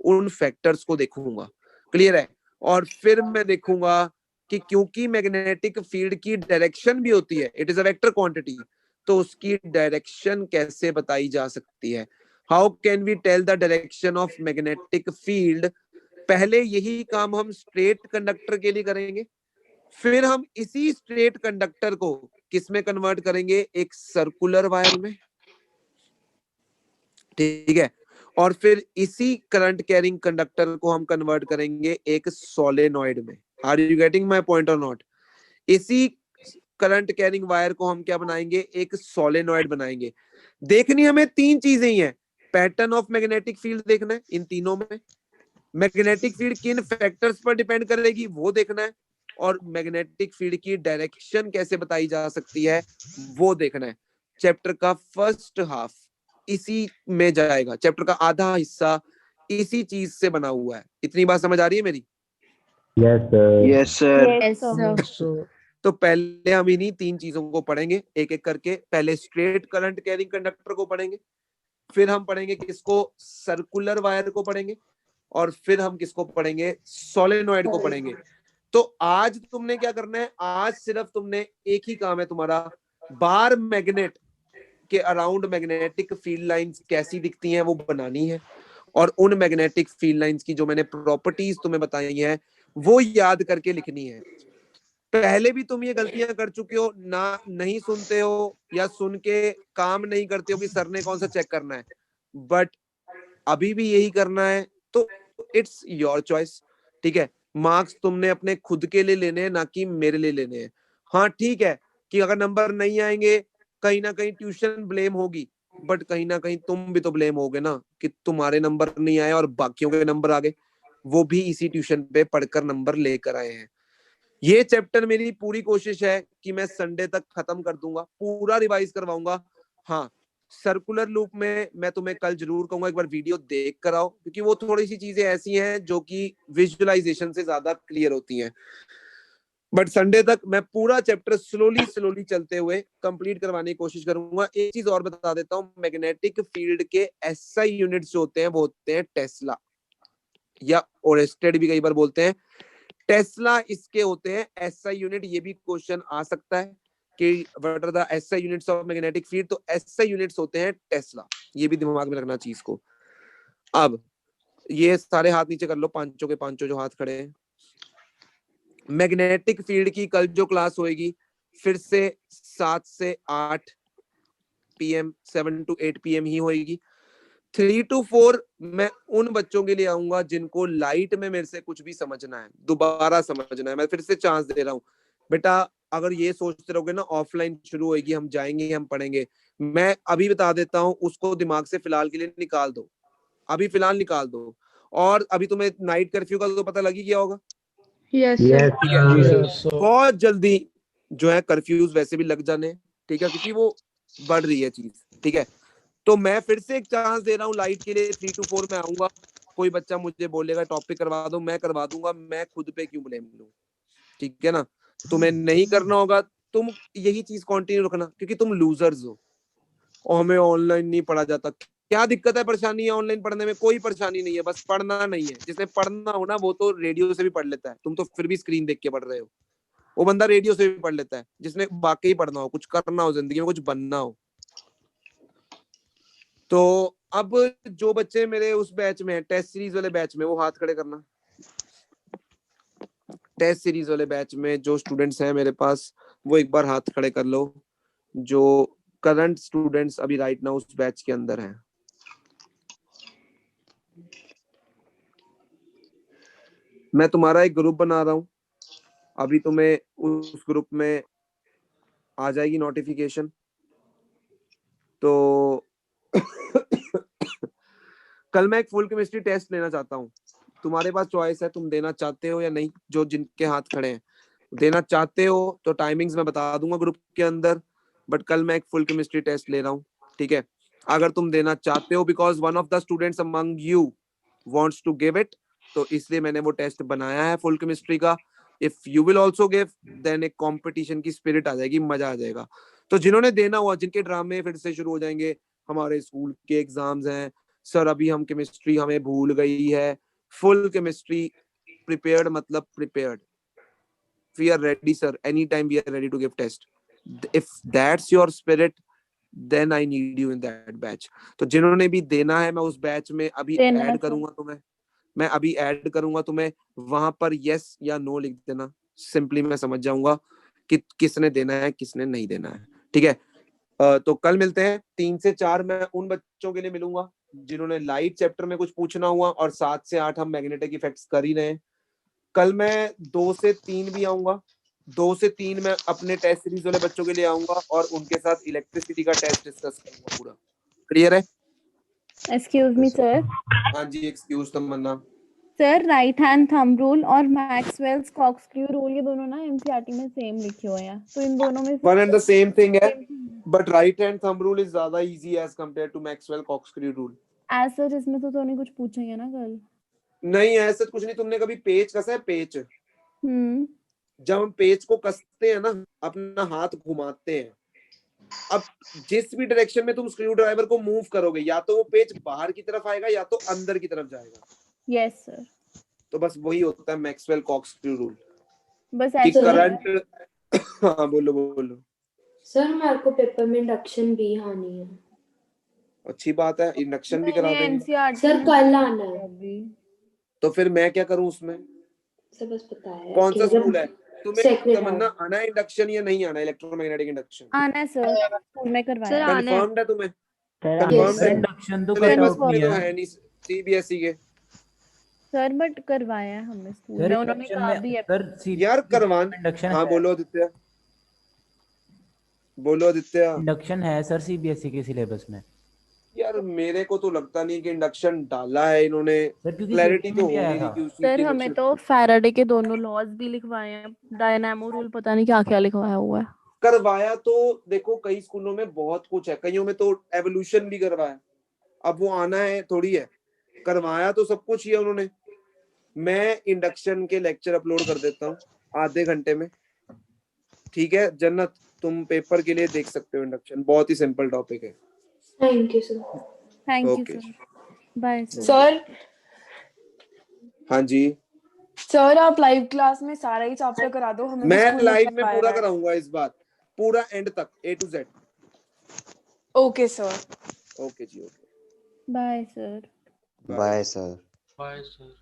उन फैक्टर्स को देखूंगा. क्लियर है. और फिर मैं देखूंगा कि क्योंकि मैग्नेटिक फील्ड की डायरेक्शन भी होती है, it is a vector quantity, तो उसकी डायरेक्शन कैसे बताई जा सकती है. How can we tell the direction of magnetic field. पहले यही काम हम स्ट्रेट कंडक्टर के लिए करेंगे, फिर हम इसी स्ट्रेट कंडक्टर को किस में कन्वर्ट करेंगे, एक सर्कुलर वायर में. ठीक है. और फिर इसी करंट कैरिंग कंडक्टर को हम कन्वर्ट करेंगे एक सोलेनॉइड में. Are you getting my point और नॉट. इसी करंट कैरिंग वायर को हम क्या बनाएंगे, एक सोलेनॉइड बनाएंगे. देखनी हमें तीन चीजें ही हैं. पैटर्न ऑफ मैग्नेटिक फील्ड देखना है इन तीनों में, मैग्नेटिक फील्ड किन फैक्टर्स पर डिपेंड करेगी वो देखना है, और मैग्नेटिक फील्ड की डायरेक्शन कैसे बताई जा सकती है वो देखना है. चैप्टर का फर्स्ट हाफ इसी में जाएगा, चैप्टर का आधा हिस्सा इसी चीज से बना हुआ है. इतनी बात समझ आ रही है मेरी? Yes sir. तो पहले हम इन्हीं तीन चीजों को पढ़ेंगे एक एक करके. पहले स्ट्रेट करंट कैरिंग कंडक्टर को पढ़ेंगे, फिर हम पढ़ेंगे किसको, सर्कुलर वायर को पढ़ेंगे, और फिर हम किसको पढ़ेंगे, सोलेनॉइड को पढ़ेंगे. तो आज तुमने क्या करना है, आज सिर्फ तुमने एक ही काम है तुम्हारा, बार मैग्नेट के अराउंड मैग्नेटिक फील्ड लाइंस कैसी दिखती हैं वो बनानी है, और उन मैग्नेटिक फील्ड लाइंस की जो मैंने प्रॉपर्टीज तुम्हें बताई हैं वो याद करके लिखनी है। पहले भी तुम ये गलतियां कर चुके हो ना, नहीं सुनते हो या सुन के काम नहीं करते हो कि सर ने कौन सा चेक करना है, बट अभी भी यही करना है तो इट्स योर चॉइस। ठीक है, मार्क्स तुमने अपने खुद के लिए लेने हैं ना कि मेरे लिए लेने हैं। हाँ ठीक है कि अगर नंबर नहीं आएंगे कहीं ना कहीं ट्यूशन ब्लेम होगी, बट कहीं ना कहीं तुम भी तो ब्लेम होगे ना कि तुम्हारे नंबर नहीं आए और बाकियों के नंबर आ गए, वो भी इसी ट्यूशन पे पढ़कर नंबर लेकर आए हैं। ये चैप्टर मेरी पूरी कोशिश है कि मैं संडे तक खत्म कर दूंगा, पूरा रिवाइज करवाऊंगा। हाँ, सर्कुलर लूप में मैं तुम्हें कल जरूर कहूंगा एक बार वीडियो देख कर आओ, क्योंकि वो थोड़ी सी चीजें ऐसी हैं जो कि विजुअलाइजेशन से ज्यादा क्लियर होती हैं। बट संडे तक मैं पूरा चैप्टर स्लोली चलते हुए कंप्लीट करवाने की कोशिश करूंगा। एक चीज और बता देता हूँ, मैग्नेटिक फील्ड के एसआई यूनिट्स जो होते हैं वो होते हैं टेस्ला या ओरेस्टेड भी कई बार बोलते हैं। टेस्ला इसके होते हैं एसआई यूनिट। ये भी क्वेश्चन आ सकता है कि what are the SI units of magnetic field, तो एसआई यूनिट्स होते हैं टेस्ला। ये भी दिमाग में रखना चीज को। अब ये सारे हाथ नीचे कर लो, पांचों के पांचों जो हाथ खड़े हैं। मैग्नेटिक फील्ड की कल जो क्लास होएगी फिर से 7 से 8 PM 7 to 8 PM ही होएगी। 3 to 4 मैं उन बच्चों के लिए आऊंगा जिनको लाइट में मेरे से कुछ भी समझना है, दोबारा समझना है। मैं फिर से चांस दे रहा हूँ बेटा, अगर ये सोचते रहोगे ना ऑफलाइन शुरू होएगी, हम जाएंगे हम पढ़ेंगे, मैं अभी बता देता हूँ उसको दिमाग से फिलहाल के लिए निकाल दो, अभी फिलहाल निकाल दो। और अभी तुम्हें नाइट कर्फ्यू का तो पता लग ही गया होगा। Yes sir. बहुत जल्दी जो है कर्फ्यूज वैसे भी लग जाने, ठीक है, क्योंकि वो बढ़ रही है चीज। ठीक है, तो मैं फिर से एक चांस दे रहा हूँ लाइट के लिए। 3 to 4 में आऊंगा, कोई बच्चा मुझे बोलेगा टॉपिक करवा दो, मैं करवा दूंगा, मैं खुद पे क्यों ब्लेम लूं। ठीक है ना, तुम्हें नहीं करना होगा, तुम यही चीज कंटिन्यू रखना, क्योंकि तुम लूजर्स हो और हमें ऑनलाइन नहीं पढ़ा जाता। क्या दिक्कत है, परेशानी है ऑनलाइन पढ़ने में? कोई परेशानी नहीं है, बस पढ़ना नहीं है। जिसने पढ़ना हो ना वो तो रेडियो से भी पढ़ लेता है, तुम तो फिर भी स्क्रीन देख के पढ़ रहे हो। वो बंदा रेडियो से भी पढ़ लेता है जिसने वाकई पढ़ना हो, कुछ करना हो जिंदगी में, कुछ बनना हो। तो अब जो बच्चे मेरे उस बैच में है, टेस्ट सीरीज वाले बैच में, वो हाथ खड़े करना। टेस्ट सीरीज वाले बैच में जो स्टूडेंट्स हैं मेरे पास, वो एक बार हाथ खड़े कर लो, जो करंट स्टूडेंट्स अभी राइट नाउ उस बैच के अंदर हैं। मैं तुम्हारा एक ग्रुप बना रहा हूं, अभी तुम्हें उस ग्रुप में आ जाएगी नोटिफिकेशन। तो कल मैं एक फुल केमिस्ट्री टेस्ट लेना चाहता हूँ, तुम्हारे पास चॉइस है, तुम देना चाहते हो या नहीं। जो जिनके हाथ खड़े हैं देना चाहते हो तो टाइमिंग्स मैं बता दूंगा ग्रुप के अंदर, बट कल मैं एक फुल केमिस्ट्री टेस्ट ले रहा हूँ। ठीक है, अगर तुम देना चाहते हो because one of the students among you wants to give it, तो इसलिए मैंने वो टेस्ट बनाया है फुल केमिस्ट्री का। If you will also give, then एक कंपटीशन की स्पिरिट आ जाएगी, मजा आ जाएगा। तो जिन्होंने देना हुआ, जिनके ड्रामे फिर से शुरू हो जाएंगे, हमारे स्कूल के एग्जाम्स हैं सर, अभी हम केमिस्ट्री हमें भूल गई है, फुल केमिस्ट्री प्रिपेयर्ड मतलब prepared, we are ready sir, anytime we are ready to give test. If that's your spirit, then I need you in that batch. तो जिन्होंने भी देना है मैं उस बैच में अभी ऐड करूंगा तुम्हें, मैं अभी ऐड करूंगा तुम्हें, वहां पर यस या नो लिख देना, सिंपली मैं समझ जाऊंगा कि किसने देना है किसने नहीं देना है। ठीक है, तो कल मिलते हैं 3 से 4। मैं उन बच्चों के लिए मिलूंगा जिन्होंने लाइट चैप्टर में कुछ पूछना हुआ, और 7 से 8 हम मैग्नेटिक इफेक्ट्स कर ही रहे हैं। कल मैं 2 से 3 भी आऊंगा, 2 से 3 मैं अपने टेस्ट सीरीज वाले बच्चों के लिए आऊंगा और उनके साथ इलेक्ट्रिसिटी का टेस्ट डिस्कस करूंगा पूरा। क्लियर है? Excuse me sir. हाँ जी, excuse Tamanna. Sir right hand thumb rule और मैक्सवेल्स कॉर्कस्क्रू रूल ये दोनों ना एमसीईआरटी में सेम लिखे हुए हैं, तो इन दोनों में one and the same thing है, but right hand thumb rule is ज्यादा easy as compare to Maxwell corkscrew rule. As sir इसमें तो नहीं कुछ पूछेंगे ना कल? नहीं ऐसा कुछ नहीं। तुमने कभी पेच कसा है? पेच, जब हम पेच को कसते हैं ना, अपना हाथ घुमाते हैं, अब जिस भी डायरेक्शन में तुम स्क्रू ड्राइवर को मूव करोगे, या तो वो पेच बाहर की तरफ आएगा या तो अंदर की तरफ जाएगा। Yes sir. तो बस वही होता है मैक्सवेल कॉर्कस्क्रू रूल। बस कि ऐसे करंट हाँ बोलो बोलो। सर मेरे को पेपर में इंडक्शन भी आनी है। अच्छी बात है, इंडक्शन भी करा देंगे। एनसीईआरटी सर में कल आना है। अभी तो फिर मैं क्या करूं उसमें? सर बस पता है कौन कि सा मतलब स्कूल है तुम्हें? Sacred तमन्ना Heart। आना है इंडक्शन या नहीं आना इलेक्ट्रोमैग्नेटिक इंडक्शन? आना है सर, स्कूल में सर करवाया। आना है। कंफर्म्ड है तुम्हें? Sir confirmed sir। है? इंडक्शन तो कट सिलेबस ऑफ में भी तो है। है नहीं सीबीएसई के। सर बट करवाया है हमने स्कूल सर में, उन्होंने इंडक्शन कहा में भी है। सर यार करवान इंडक्शन हाँ है, बोलो आदित्य, बोलो आदित्य। इंडक्शन है सर सीबीएसई के सिलेबस में। यार मेरे को तो लगता नहीं कि इंडक्शन डाला है इन्होंने। सर क्योंकि क्लैरिटी सीटी में तो भी हो आया नहीं रही था। कि उसी सर की हमें इंडक्शन तो फैराडे के दोनों लॉज भी लिखवाए हैं, डायनामो रूल पता नहीं क्या क्या लिखवाया हुआ है। करवाया। तो देखो कई स्कूलों में बहुत कुछ है, कईयों में तो एवोल्यूशन भी करवाया। अब वो आना है थोड़ी है, करवाया तो सब कुछ ही है उन्होंने। मैं इंडक्शन के लेक्चर अपलोड कर देता हूँ आधे घंटे में, ठीक है जन्नत? तुम पेपर के लिए देख सकते हो इंडक्शन, बहुत ही सिंपल टॉपिक है। Thank you sir. Thank you okay sir, bye sir. Sir हाँ जी, सर आप लाइव क्लास में सारा ही चैप्टर करा दो, हमें भी मैं स्कूल में लाइव में करवाया पूरा है। कराऊंगा इस बार, पूरा एंड तक A to Z। Okay sir. Okay जी, okay, bye sir. Bye sir. Bye sir.